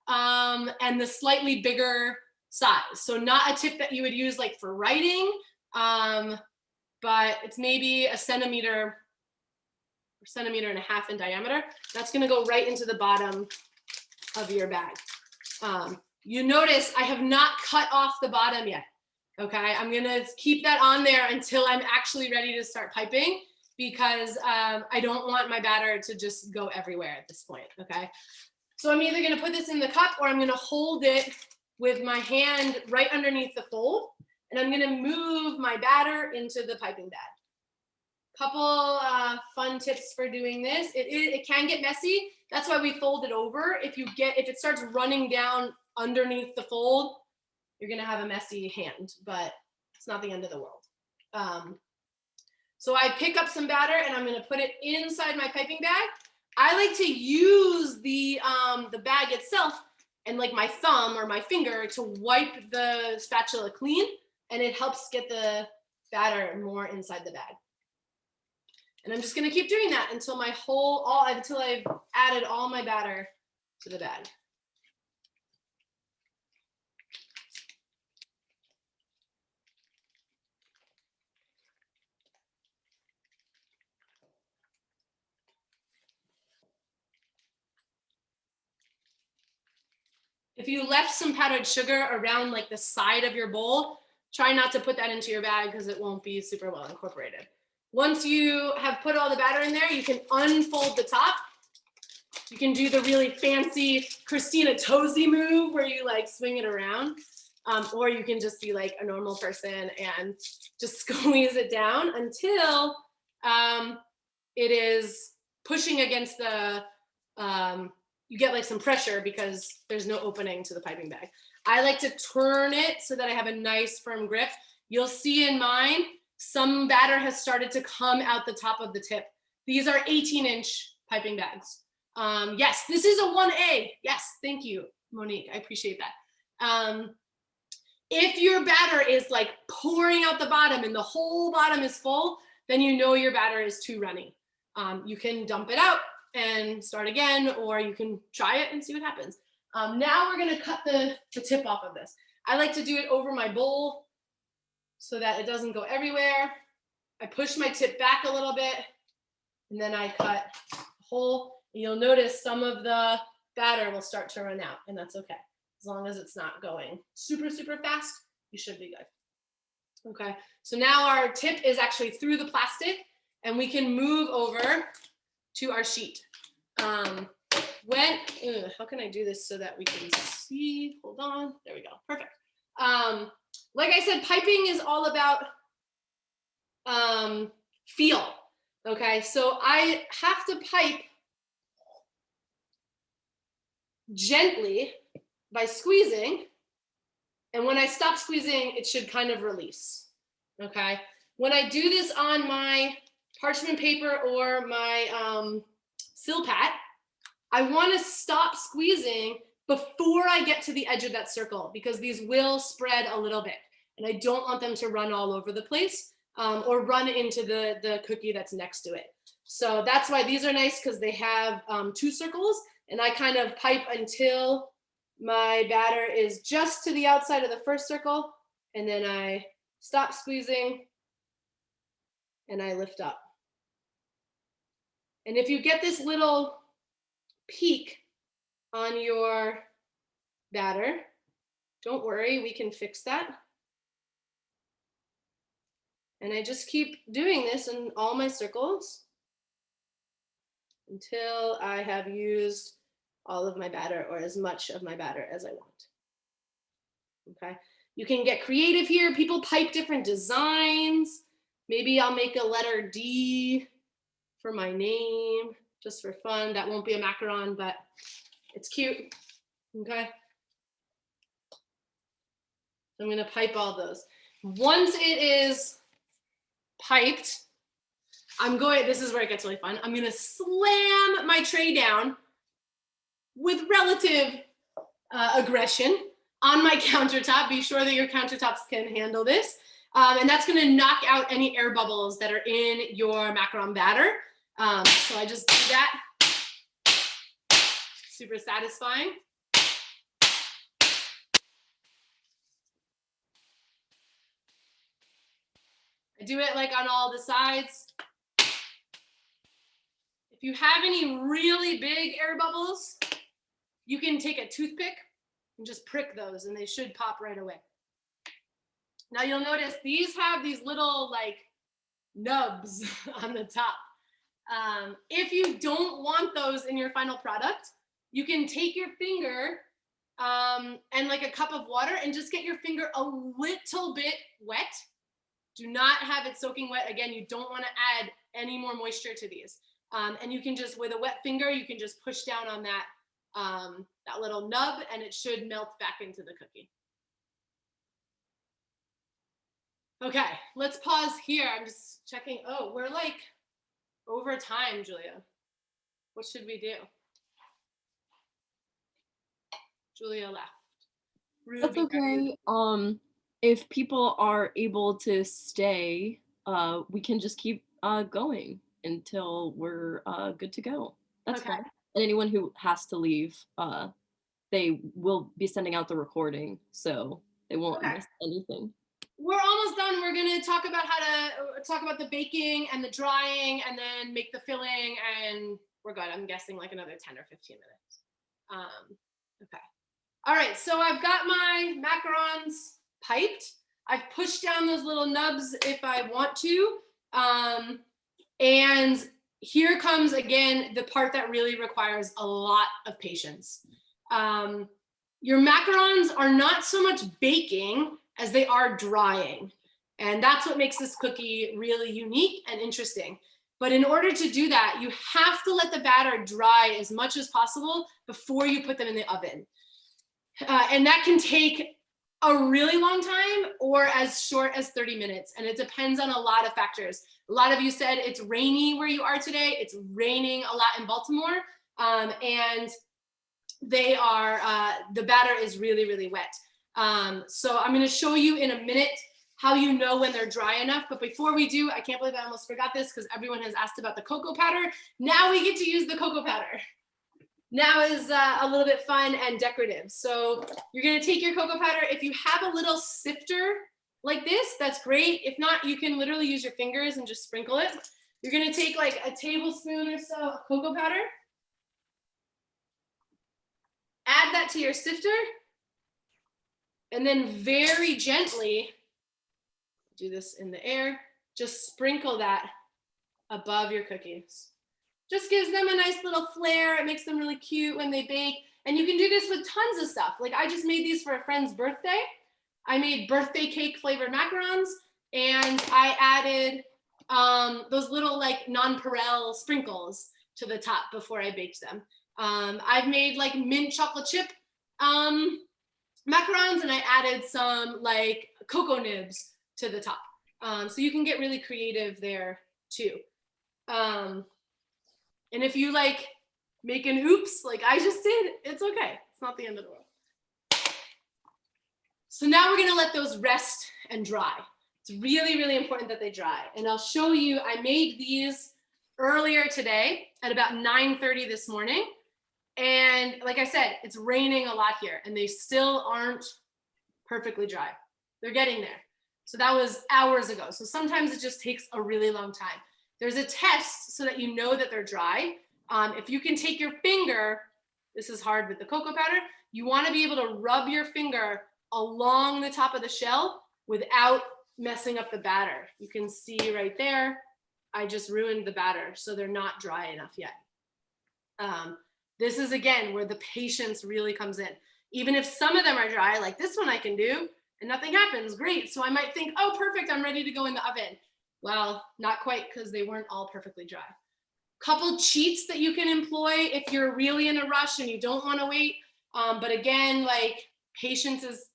and the slightly bigger size. So not a tip that you would use like for writing, but it's maybe a centimeter or centimeter and a half in diameter. That's gonna go right into the bottom of your bag. You notice I have not cut off the bottom yet. Okay, I'm gonna keep that on there until I'm actually ready to start piping because I don't want my batter to just go everywhere at this point, okay? So I'm either gonna put this in the cup or I'm gonna hold it with my hand right underneath the fold, and I'm gonna move my batter into the piping bag. Couple fun tips for doing this. It can get messy. That's why we fold it over. If it starts running down underneath the fold, you're gonna have a messy hand, but it's not the end of the world. So I pick up some batter and I'm gonna put it inside my piping bag. I like to use the bag itself and like my thumb or my finger to wipe the spatula clean, and it helps get the batter more inside the bag. And I'm just gonna keep doing that until until I've added all my batter to the bag. If you left some powdered sugar around like the side of your bowl, try not to put that into your bag because it won't be super well incorporated. Once you have put all the batter in there, you can unfold the top. You can do the really fancy Christina Tosi move where you like swing it around. Or you can just be like a normal person and just squeeze it down until it is pushing against the, you get like some pressure because there's no opening to the piping bag. I like to turn it so that I have a nice firm grip. You'll see in mine, some batter has started to come out the top of the tip. These are 18-inch piping bags. Yes, this is a 1A. Yes, thank you, Monique. I appreciate that. If your batter is like pouring out the bottom and the whole bottom is full, then you know your batter is too runny. You can dump it out and start again, or you can try it and see what happens. Now we're gonna cut the tip off of this. I like to do it over my bowl so that it doesn't go everywhere. I push my tip back a little bit, and then I cut a hole. You'll notice some of the batter will start to run out, and that's okay. As long as it's not going super, super fast, you should be good. Okay, so now our tip is actually through the plastic, and we can move over to our sheet. How can I do this so that we can see? Hold on, there we go, perfect. Like I said, piping is all about feel. Okay, so I have to pipe gently by squeezing, and when I stop squeezing, it should kind of release. Okay, when I do this on my parchment paper or my Silpat, I want to stop squeezing before I get to the edge of that circle, because these will spread a little bit, and I don't want them to run all over the place or run into the cookie that's next to it. So that's why these are nice, because they have 2 circles, and I kind of pipe until my batter is just to the outside of the first circle, and then I stop squeezing and I lift up. And if you get this little peak on your batter, don't worry, we can fix that. And I just keep doing this in all my circles until I have used all of my batter, or as much of my batter as I want. Okay, you can get creative here. People pipe different designs. Maybe I'll make a letter D for my name, just for fun. That won't be a macaron, but it's cute. Okay, I'm gonna pipe all those. Once it is piped, this is where it gets really fun. I'm gonna slam my tray down with relative aggression on my countertop. Be sure that your countertops can handle this. And that's gonna knock out any air bubbles that are in your macaron batter. So I just do that. Super satisfying. I do it like on all the sides. If you have any really big air bubbles, you can take a toothpick and just prick those, and they should pop right away. Now you'll notice these have these little like nubs on the top. If you don't want those in your final product, you can take your finger and like a cup of water and just get your finger a little bit wet. Do not have it soaking wet. Again, you don't want to add any more moisture to these. And you can just, with a wet finger, you can just push down on that, that little nub, and it should melt back into the cookie. Okay, let's pause here. I'm just checking. Oh, we're like over time, Julia. What should we do? Julia left. Ruby. That's okay. If people are able to stay, we can just keep going until we're good to go. That's fine. And anyone who has to leave, they will be sending out the recording, so they won't miss anything. We're almost done. We're gonna talk about the baking and the drying, and then make the filling, and we're good. I'm guessing like another 10 or 15 minutes. Okay. All right, so I've got my macarons piped. I've pushed down those little nubs if I want to. And here comes again the part that really requires a lot of patience. Your macarons are not so much baking as they are drying. And that's what makes this cookie really unique and interesting. But in order to do that, you have to let the batter dry as much as possible before you put them in the oven. And that can take a really long time or as short as 30 minutes. And it depends on a lot of factors. A lot of you said it's rainy where you are today. It's raining a lot in Baltimore. And the batter is really, really wet. So I'm going to show you in a minute how you know when they're dry enough. But before we do, I can't believe I almost forgot this because everyone has asked about the cocoa powder. Now we get to use the cocoa powder. Now is a little bit fun and decorative. So you're going to take your cocoa powder. If you have a little sifter like this, that's great. If not, you can literally use your fingers and just sprinkle it. You're going to take like a tablespoon or so of cocoa powder. Add that to your sifter. And then very gently, do this in the air, just sprinkle that above your cookies. Just gives them a nice little flair. It makes them really cute when they bake. And you can do this with tons of stuff. Like I just made these for a friend's birthday. I made birthday cake flavored macarons, and I added those little like nonpareil sprinkles to the top before I baked them. I've made like mint chocolate chip macarons, and I added some like cocoa nibs to the top. So you can get really creative there too. And if you like make an oops, like I just did, it's okay. It's not the end of the world. So now we're gonna let those rest and dry. It's really, really important that they dry. And I'll show you, I made these earlier today at about 9:30 this morning. And like I said, it's raining a lot here and they still aren't perfectly dry. They're getting there. So that was hours ago. So sometimes it just takes a really long time. There's a test so that you know that they're dry. If you can take your finger, this is hard with the cocoa powder, you want to be able to rub your finger along the top of the shell without messing up the batter. You can see right there, I just ruined the batter, so they're not dry enough yet. This is again where the patience really comes in. Even if some of them are dry, like this one I can do, and nothing happens, great. So I might think, oh, perfect, I'm ready to go in the oven. Well, not quite, because they weren't all perfectly dry. Couple cheats that you can employ if you're really in a rush and you don't want to wait. But again, like patience is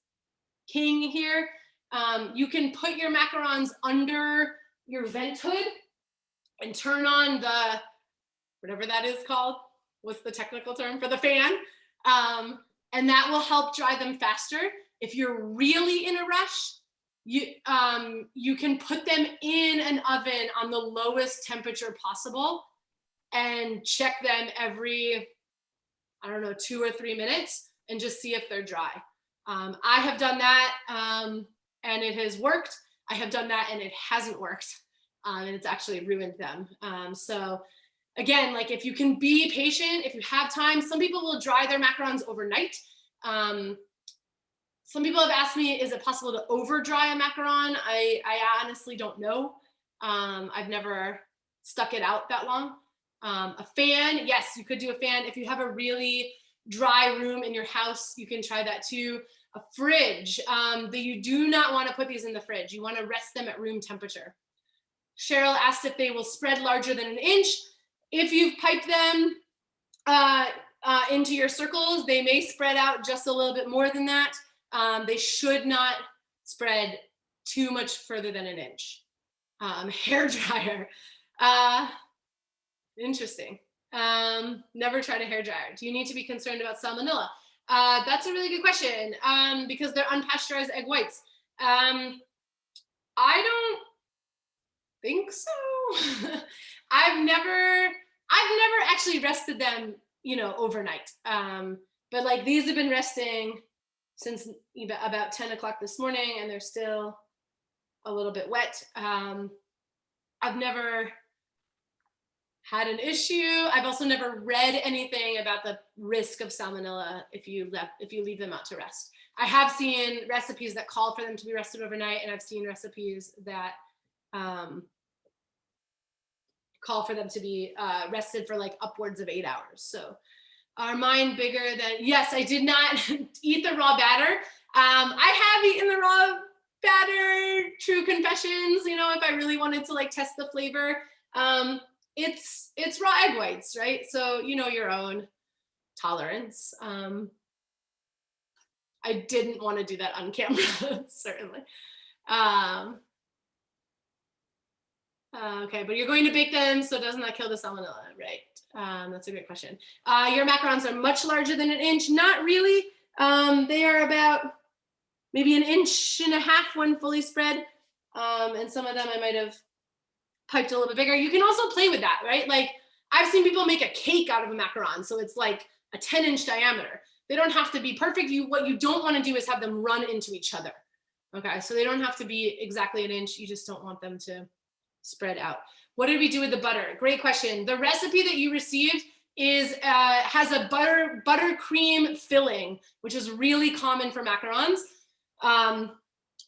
king here. You can put your macarons under your vent hood and turn on the, whatever that is called. What's the technical term for the fan? And that will help dry them faster. If you're really in a rush, you can put them in an oven on the lowest temperature possible and check them every, I don't know, 2 or 3 minutes and just see if they're dry. I have done that and it has worked. I have done that and it hasn't worked and it's actually ruined them. So again, like if you can be patient, if you have time, some people will dry their macarons overnight. Some people have asked me, is it possible to over dry a macaron? I honestly don't know. I've never stuck it out that long. A fan, yes, you could do a fan. If you have a really dry room in your house, you can try that too. A fridge, you do not want to put these in the fridge. You want to rest them at room temperature. Cheryl asked if they will spread larger than an inch. If you've piped them into your circles, they may spread out just a little bit more than that. They should not spread too much further than an inch. Hair dryer. Interesting. Never tried a hair dryer. Do you need to be concerned about salmonella? That's a really good question because they're unpasteurized egg whites. I don't think so. I've never actually rested them, overnight. But like these have been resting since about 10 o'clock this morning and they're still a little bit wet. I've never had an issue. I've also never read anything about the risk of salmonella if you leave them out to rest. I have seen recipes that call for them to be rested overnight, and I've seen recipes that call for them to be rested for like upwards of 8 hours. So are mine bigger than, yes, I did not eat the raw batter. I have eaten the raw batter, true confessions, if I really wanted to like test the flavor. It's raw egg whites, right? So your own tolerance. I didn't want to do that on camera, certainly. Okay, but you're going to bake them, so doesn't that kill the salmonella, right? That's a great question. Your macarons are much larger than an inch. Not really. They are about maybe 1.5 inches when fully spread. And some of them I might have piped a little bit bigger. You can also play with that, right? Like I've seen people make a cake out of a macaron. So it's like a 10-inch diameter. They don't have to be perfect. What you don't want to do is have them run into each other. Okay, so they don't have to be exactly 1 inch. You just don't want them to spread out. What did we do with the butter? Great question. The recipe that you received has a buttercream filling, which is really common for macarons.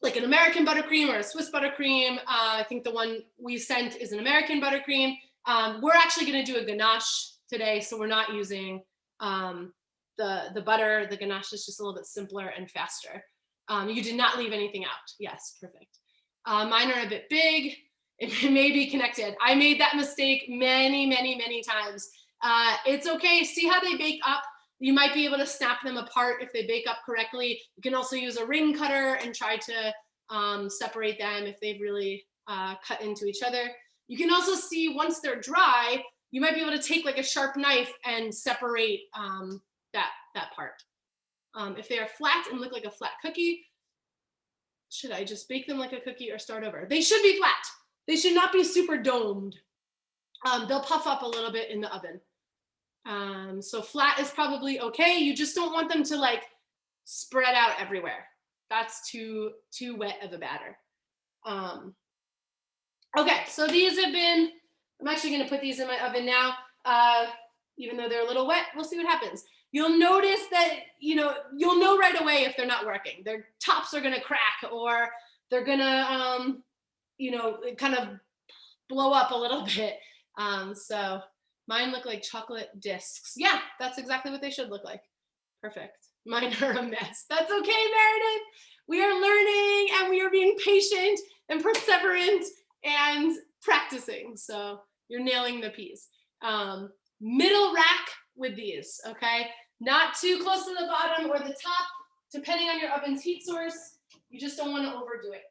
Like an American buttercream or a Swiss buttercream. I think the one we sent is an American buttercream. We're actually going to do a ganache today, so we're not using the butter. The ganache is just a little bit simpler and faster. You did not leave anything out. Yes, perfect. Mine are a bit big. It may be connected. I made that mistake many, many, many times. It's okay. See how they bake up. You might be able to snap them apart if they bake up correctly. You can also use a ring cutter and try to separate them if they've really cut into each other. You can also see once they're dry, you might be able to take like a sharp knife and separate that part. If they are flat and look like a flat cookie, should I just bake them like a cookie or start over? They should be flat. They should not be super domed. They'll puff up a little bit in the oven. So flat is probably okay. You just don't want them to like spread out everywhere. That's too wet of a batter. Okay, so these have been, I'm actually gonna put these in my oven now. Even though they're a little wet, we'll see what happens. You'll notice that, you'll know right away if they're not working. Their tops are gonna crack or they're gonna, kind of blow up a little bit. So mine look like chocolate discs. Yeah, that's exactly what they should look like. Perfect. Mine are a mess. That's okay, Meredith. We are learning and we are being patient and perseverant and practicing. So you're nailing the piece. Middle rack with these, okay? Not too close to the bottom or the top, depending on your oven's heat source. You just don't want to overdo it.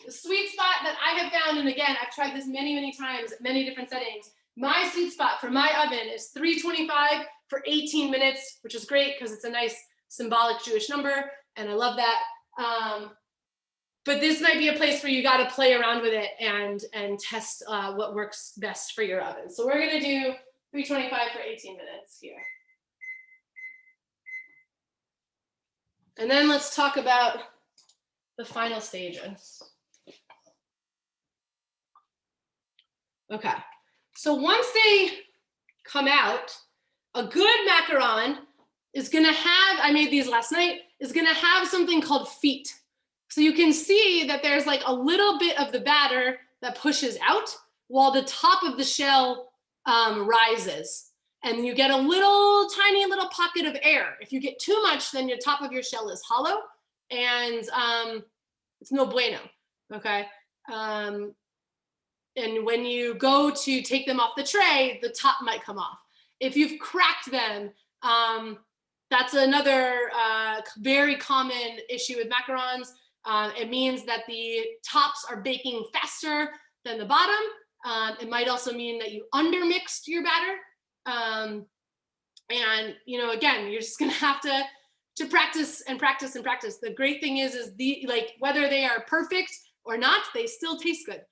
The sweet spot that I have found, and again, I've tried this many, many times, many different settings. My sweet spot for my oven is 325 for 18 minutes, which is great because it's a nice symbolic Jewish number, and I love that. But this might be a place where you got to play around with it and test what works best for your oven. So we're going to do 325 for 18 minutes here. And then let's talk about the final stages. Okay, so once they come out, a good macaron is gonna have, I made these last night, is gonna have something called feet. So you can see that there's like a little bit of the batter that pushes out while the top of the shell rises. And you get a tiny little pocket of air. If you get too much, then your top of your shell is hollow and it's no bueno, okay? And when you go to take them off the tray, the top might come off. If you've cracked them, that's another very common issue with macarons. It means that the tops are baking faster than the bottom. It might also mean that you undermixed your batter. And again, you're just gonna have to practice and practice and practice. The great thing is whether they are perfect or not, they still taste good.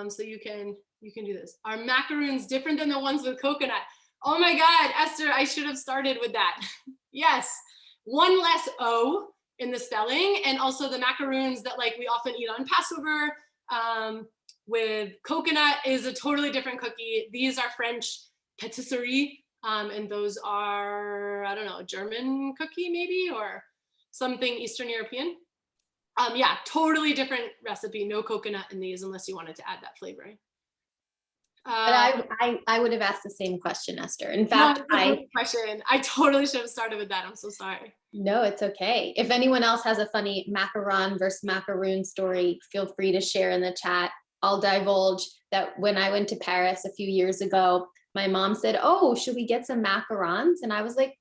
So you can do this. Are macaroons different than the ones with coconut? Oh my God, Esther, I should have started with that. Yes, one less O in the spelling, and also the macaroons that we often eat on Passover with coconut is a totally different cookie. These are French patisserie, and those are, I don't know, a German cookie maybe, or something Eastern European. Yeah, totally different recipe. No coconut in these unless you wanted to add that flavoring. But I would have asked the same question, Esther. In fact, I totally should have started with that. I'm so sorry. No, it's okay. If anyone else has a funny macaron versus macaroon story, feel free to share in the chat. I'll divulge that when I went to Paris a few years ago, my mom said, "Oh, should we get some macarons?" And I was like,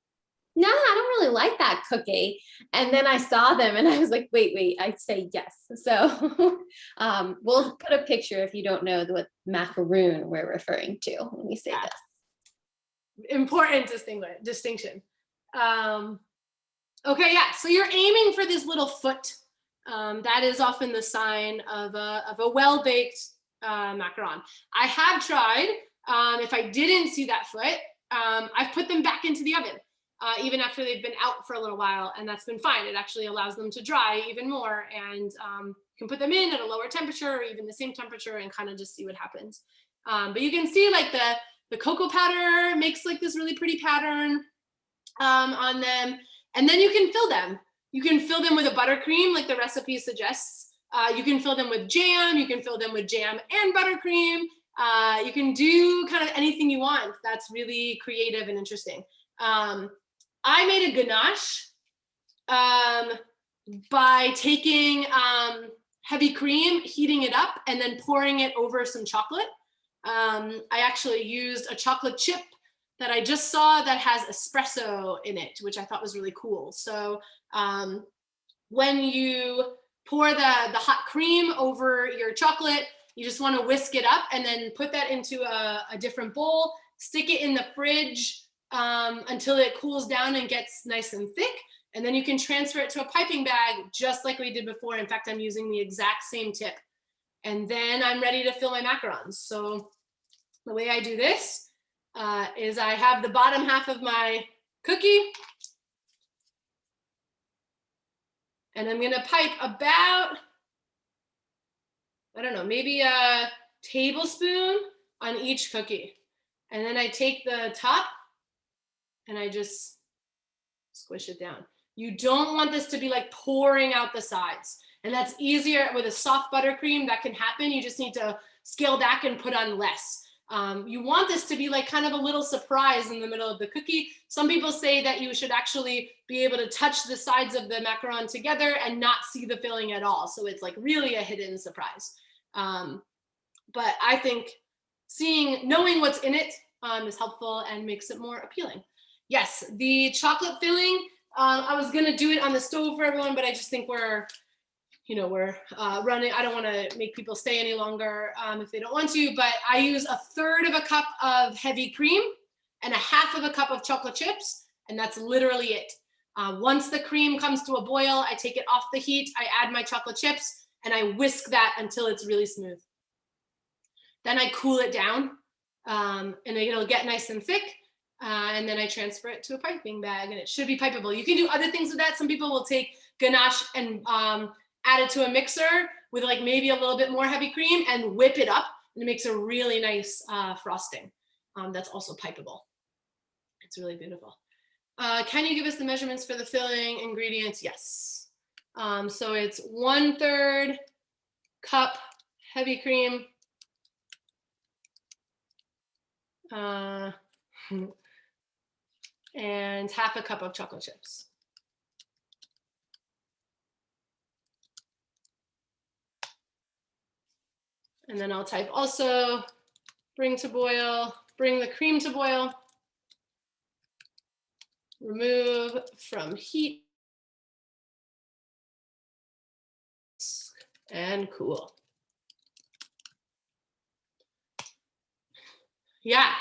"No, I don't really like that cookie." And then I saw them and I was like, wait, I say yes. So we'll put a picture if you don't know what macaroon we're referring to when we say this. Important distinction. Okay, yeah, so you're aiming for this little foot. That is often the sign of a well-baked macaron. I have tried, if I didn't see that foot, I've put them back into the oven, even after they've been out for a little while, and that's been fine. It actually allows them to dry even more, and you can put them in at a lower temperature or even the same temperature and kind of just see what happens. But you can see like the cocoa powder makes like this really pretty pattern on them. And then you can fill them. You can fill them with a buttercream like the recipe suggests. You can fill them with jam. You can fill them with jam and buttercream. You can do kind of anything you want. That's really creative and interesting. I made a ganache by taking heavy cream, heating it up, and then pouring it over some chocolate. I actually used a chocolate chip that I just saw that has espresso in it, which I thought was really cool. So when you pour the hot cream over your chocolate, you just want to whisk it up and then put that into a different bowl, stick it in the fridge until it cools down and gets nice and thick. And then you can transfer it to a piping bag, just like we did before. In fact, I'm using the exact same tip. And then I'm ready to fill my macarons. So the way I do this is I have the bottom half of my cookie, and I'm gonna pipe about, I don't know, maybe a tablespoon on each cookie. And then I take the top and I just squish it down. You don't want this to be like pouring out the sides. And that's easier with a soft buttercream. That can happen. You just need to scale back and put on less. You want this to be like kind of a little surprise in the middle of the cookie. Some people say that you should actually be able to touch the sides of the macaron together and not see the filling at all. So it's like really a hidden surprise. But I think knowing what's in it is helpful and makes it more appealing. Yes, the chocolate filling, I was gonna do it on the stove for everyone, but I just think we're running. I don't want to make people stay any longer if they don't want to, but I use 1/3 of a cup of heavy cream and 1/2 of a cup of chocolate chips, and that's literally it. Once the cream comes to a boil, I take it off the heat, I add my chocolate chips, and I whisk that until it's really smooth. Then I cool it down, and it'll get nice and thick, and then I transfer it to a piping bag, and it should be pipeable. You can do other things with that. Some people will take ganache and add it to a mixer with like maybe a little bit more heavy cream and whip it up, and it makes a really nice frosting. That's also pipeable. It's really beautiful. Can you give us the measurements for the filling ingredients? Yes. So it's 1/3 cup heavy cream, and 1/2 cup of chocolate chips. And then I'll type also bring to boil, bring the cream to boil, remove from heat, and cool. Yeah.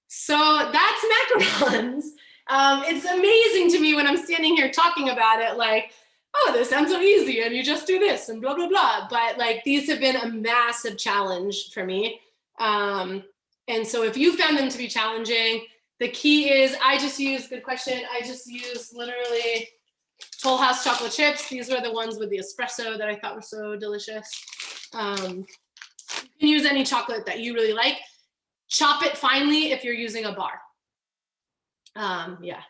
So that's macarons. It's amazing to me when I'm standing here talking about it, like, oh, this sounds so easy and you just do this and blah, blah, blah. But like, these have been a massive challenge for me. And so if you found them to be challenging, the key is good question. I just used literally Toll House chocolate chips. These were the ones with the espresso that I thought were so delicious. You can use any chocolate that you really like. Chop it finely if you're using a bar. Yeah.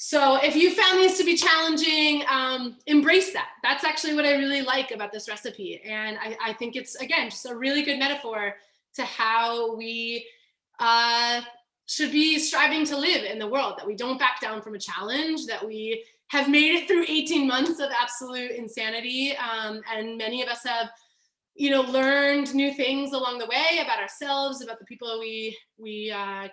So if you found these to be challenging, embrace that. That's actually what I really like about this recipe. And I think it's, again, just a really good metaphor to how we should be striving to live in the world, that we don't back down from a challenge, that we have made it through 18 months of absolute insanity. And many of us have, learned new things along the way about ourselves, about the people we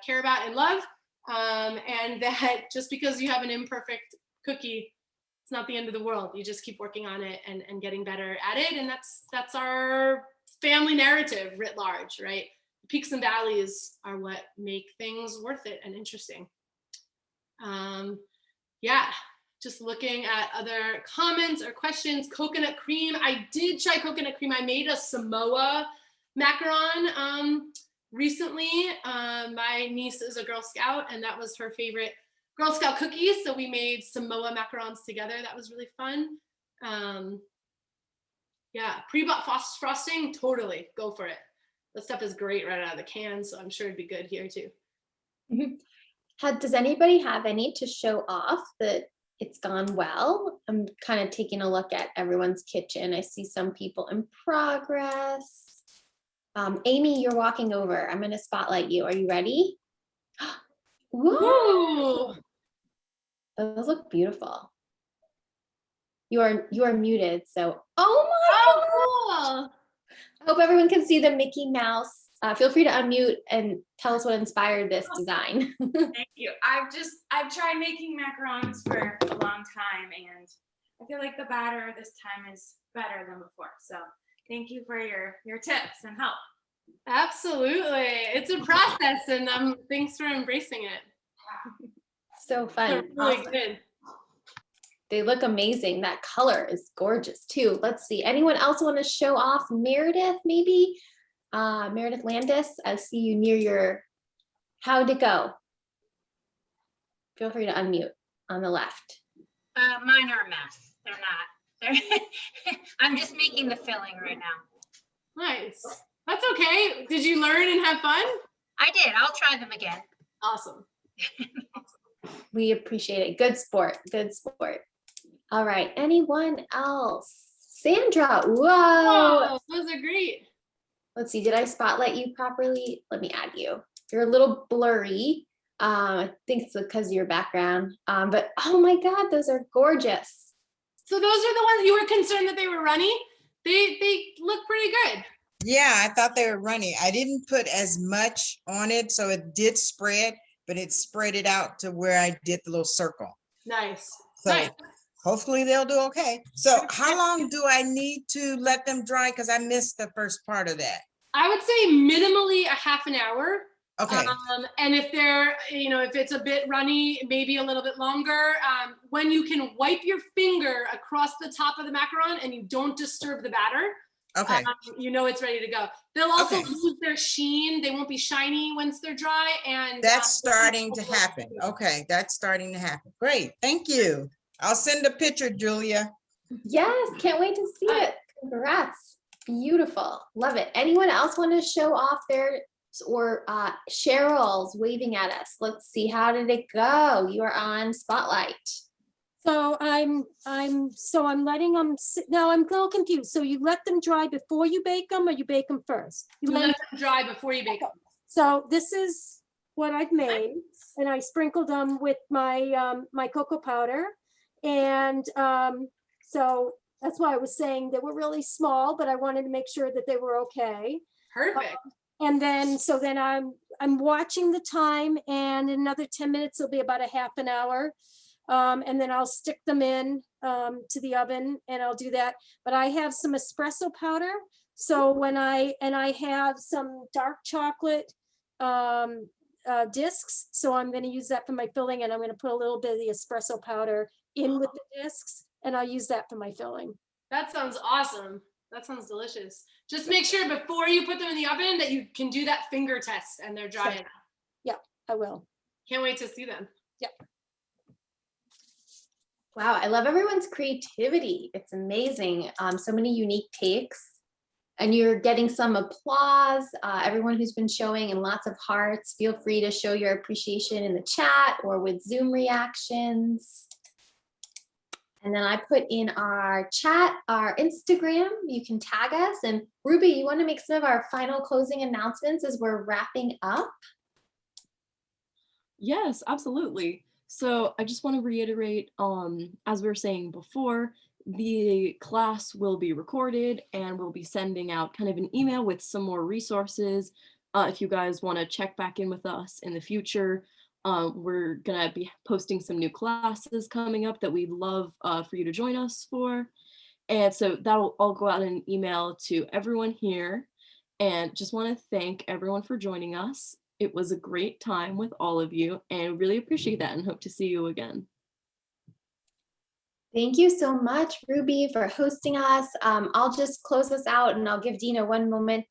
care about and love. And that just because you have an imperfect cookie, it's not the end of the world. You just keep working on it and getting better at it. And that's our family narrative writ large, right? Peaks and valleys are what make things worth it and interesting. yeah, just looking at other comments or questions. Coconut cream. I did try coconut cream. I made a Samoa macaron recently. My niece is a Girl Scout, and that was her favorite Girl Scout cookies. So we made Samoa macarons together. That was really fun. Yeah, pre-bought frosting, totally go for it. That stuff is great right out of the can, so I'm sure it'd be good here too. Does anybody have any to show off that it's gone well? I'm kind of taking a look at everyone's kitchen. I see some people in progress. Amy, you're walking over. I'm going to spotlight you. Are you ready? Whoa! Those look beautiful. You are muted, so oh my God! I hope everyone can see the Mickey Mouse. Feel free to unmute and tell us what inspired this design. Thank you. I've tried making macarons for a long time, and I feel like the batter this time is better than before. So thank you for your tips and help. Absolutely. It's a process, and thanks for embracing it. So fun. They're really Awesome. good. They look amazing. That color is gorgeous too. Let's see. Anyone else want to show off? Meredith, maybe? Meredith Landis, I see you near your, how'd it go? Feel free to unmute on the left. Mine are a mess. They're not. I'm just making the filling right now. Nice. That's okay. Did you learn and have fun? I did. I'll try them again. Awesome. We appreciate it. Good sport. Good sport. All right. Anyone else? Sandra. Whoa. Those are great. Let's see. Did I spotlight you properly? Let me add you. You're a little blurry. I think it's because of your background. But oh my God, those are gorgeous. So those are the ones you were concerned that they were runny? They look pretty good. Yeah, I thought they were runny. I didn't put as much on it, so it did spread, but it spread it out to where I did the little circle. Nice. So nice. Hopefully they'll do okay. So how long do I need to let them dry? Because I missed the first part of that. I would say minimally a half an hour. Okay. And if they're, if it's a bit runny, maybe a little bit longer. When you can wipe your finger across the top of the macaron and you don't disturb the batter, okay, it's ready to go. They'll also lose their sheen. They won't be shiny once they're dry. And that's starting to happen. Okay, that's starting to happen. Great, thank you. I'll send a picture, Julia. Yes, can't wait to see it. Congrats. Beautiful. Love it. Anyone else want to show off their, or Cheryl's waving at us? Let's see, how did it go? You are on Spotlight. So I'm letting them sit. No, I'm a little confused. So you let them dry before you bake them, or you bake them first? You let them dry before you bake them. So this is what I've made, and I sprinkled them with my my cocoa powder, and so that's why I was saying they were really small, but I wanted to make sure that they were okay. Perfect. And then I'm watching the time, and in another 10 minutes it'll be about a half an hour. And then I'll stick them in to the oven, and I'll do that. But I have some espresso powder. So when I have some dark chocolate discs. So I'm going to use that for my filling, and I'm going to put a little bit of the espresso powder in with the discs, and I'll use that for my filling. That sounds awesome. That sounds delicious. Just make sure before you put them in the oven that you can do that finger test and they're dry enough. Yeah, I will. Can't wait to see them. Yep. Wow, I love everyone's creativity. It's amazing. So many unique takes. And you're getting some applause. Everyone who's been showing, and lots of hearts. Feel free to show your appreciation in the chat or with Zoom reactions. And then I put in our chat, our Instagram. You can tag us. And Ruby, you want to make some of our final closing announcements as we're wrapping up? Yes, absolutely. So I just want to reiterate, as we were saying before, the class will be recorded, and we'll be sending out kind of an email with some more resources. If you guys want to check back in with us in the future, we're going to be posting some new classes coming up that we'd love for you to join us for. And so that'll all go out in an email to everyone here. And just want to thank everyone for joining us. It was a great time with all of you, and really appreciate that, and hope to see you again. Thank you so much, Ruby, for hosting us. I'll just close us out and I'll give Dina one moment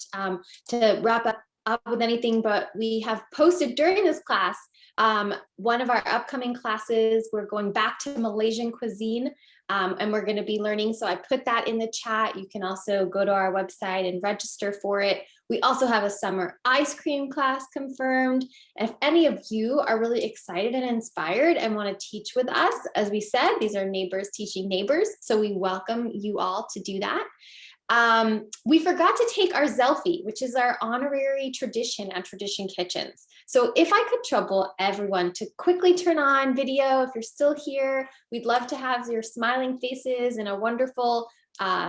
to wrap up with anything, but we have posted during this class one of our upcoming classes. We're going back to Malaysian cuisine and we're going to be learning. So I put that in the chat. You can also go to our website and register for it. We also have a summer ice cream class confirmed. If any of you are really excited and inspired and want to teach with us, as we said, these are neighbors teaching neighbors. So we welcome you all to do that. We forgot to take our Zelfie, which is our honorary tradition at Tradition Kitchens. So if I could trouble everyone to quickly turn on video, if you're still here, we'd love to have your smiling faces and a wonderful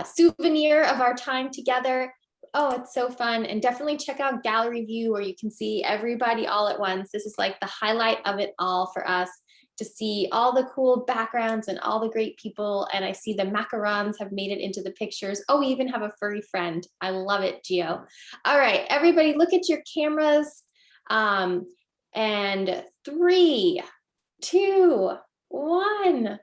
souvenir of our time together. Oh, it's so fun. And definitely check out gallery view where you can see everybody all at once. This is like the highlight of it all for us, to see all the cool backgrounds and all the great people. And I see the Macarons have made it into the pictures. Oh, we even have a furry friend. I love it, Gio. All right, everybody look at your cameras. And 3, 2, 1.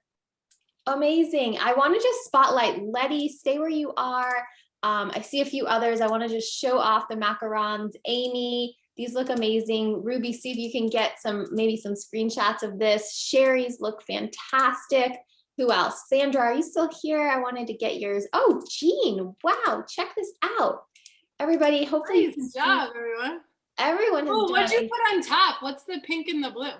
Amazing. I want to just spotlight Letty, stay where you are. I see a few others. I want to just show off the Macarons. Amy, these look amazing. Ruby, see if you can get maybe some screenshots of this. Sherry's look fantastic. Who else? Sandra, are you still here? I wanted to get yours. Oh, Jean, wow, check this out. Everybody, hopefully Nice job, everyone. Everyone has what'd you done put on top? What's the pink and the blue?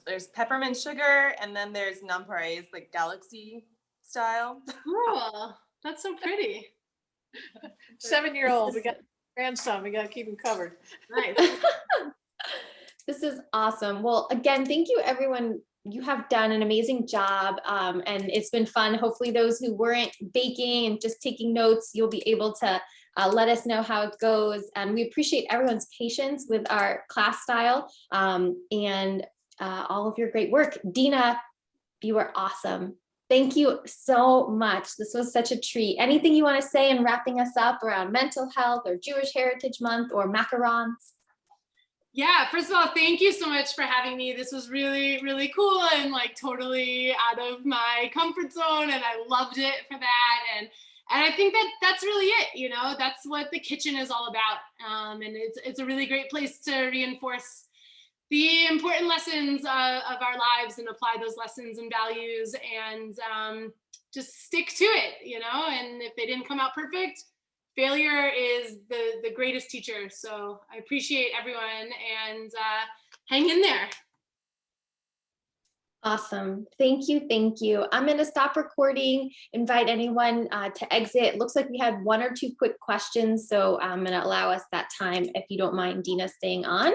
There's peppermint sugar, and then there's nonpareils, like galaxy style. Cool. That's so pretty. 7-year-old, we got grandson, we got to keep him covered. Nice. This is awesome. Well, again, thank you, everyone. You have done an amazing job, and it's been fun. Hopefully those who weren't baking and just taking notes, you'll be able to let us know how it goes. And we appreciate everyone's patience with our class style and all of your great work. Dina, you were awesome. Thank you so much. This was such a treat. Anything you want to say in wrapping us up around mental health or Jewish Heritage Month or Macarons? Yeah, first of all, thank you so much for having me. This was really, really cool and like totally out of my comfort zone, and I loved it for that. And I think that's really it, you know, that's what the kitchen is all about. And it's a really great place to reinforce the important lessons of our lives and apply those lessons and values and just stick to it, you know, and if they didn't come out perfect, failure is the greatest teacher. So I appreciate everyone and hang in there. Awesome. Thank you. Thank you. I'm going to stop recording, invite anyone to exit. It looks like we had 1 or 2 quick questions, so I'm going to allow us that time if you don't mind, Dina, staying on.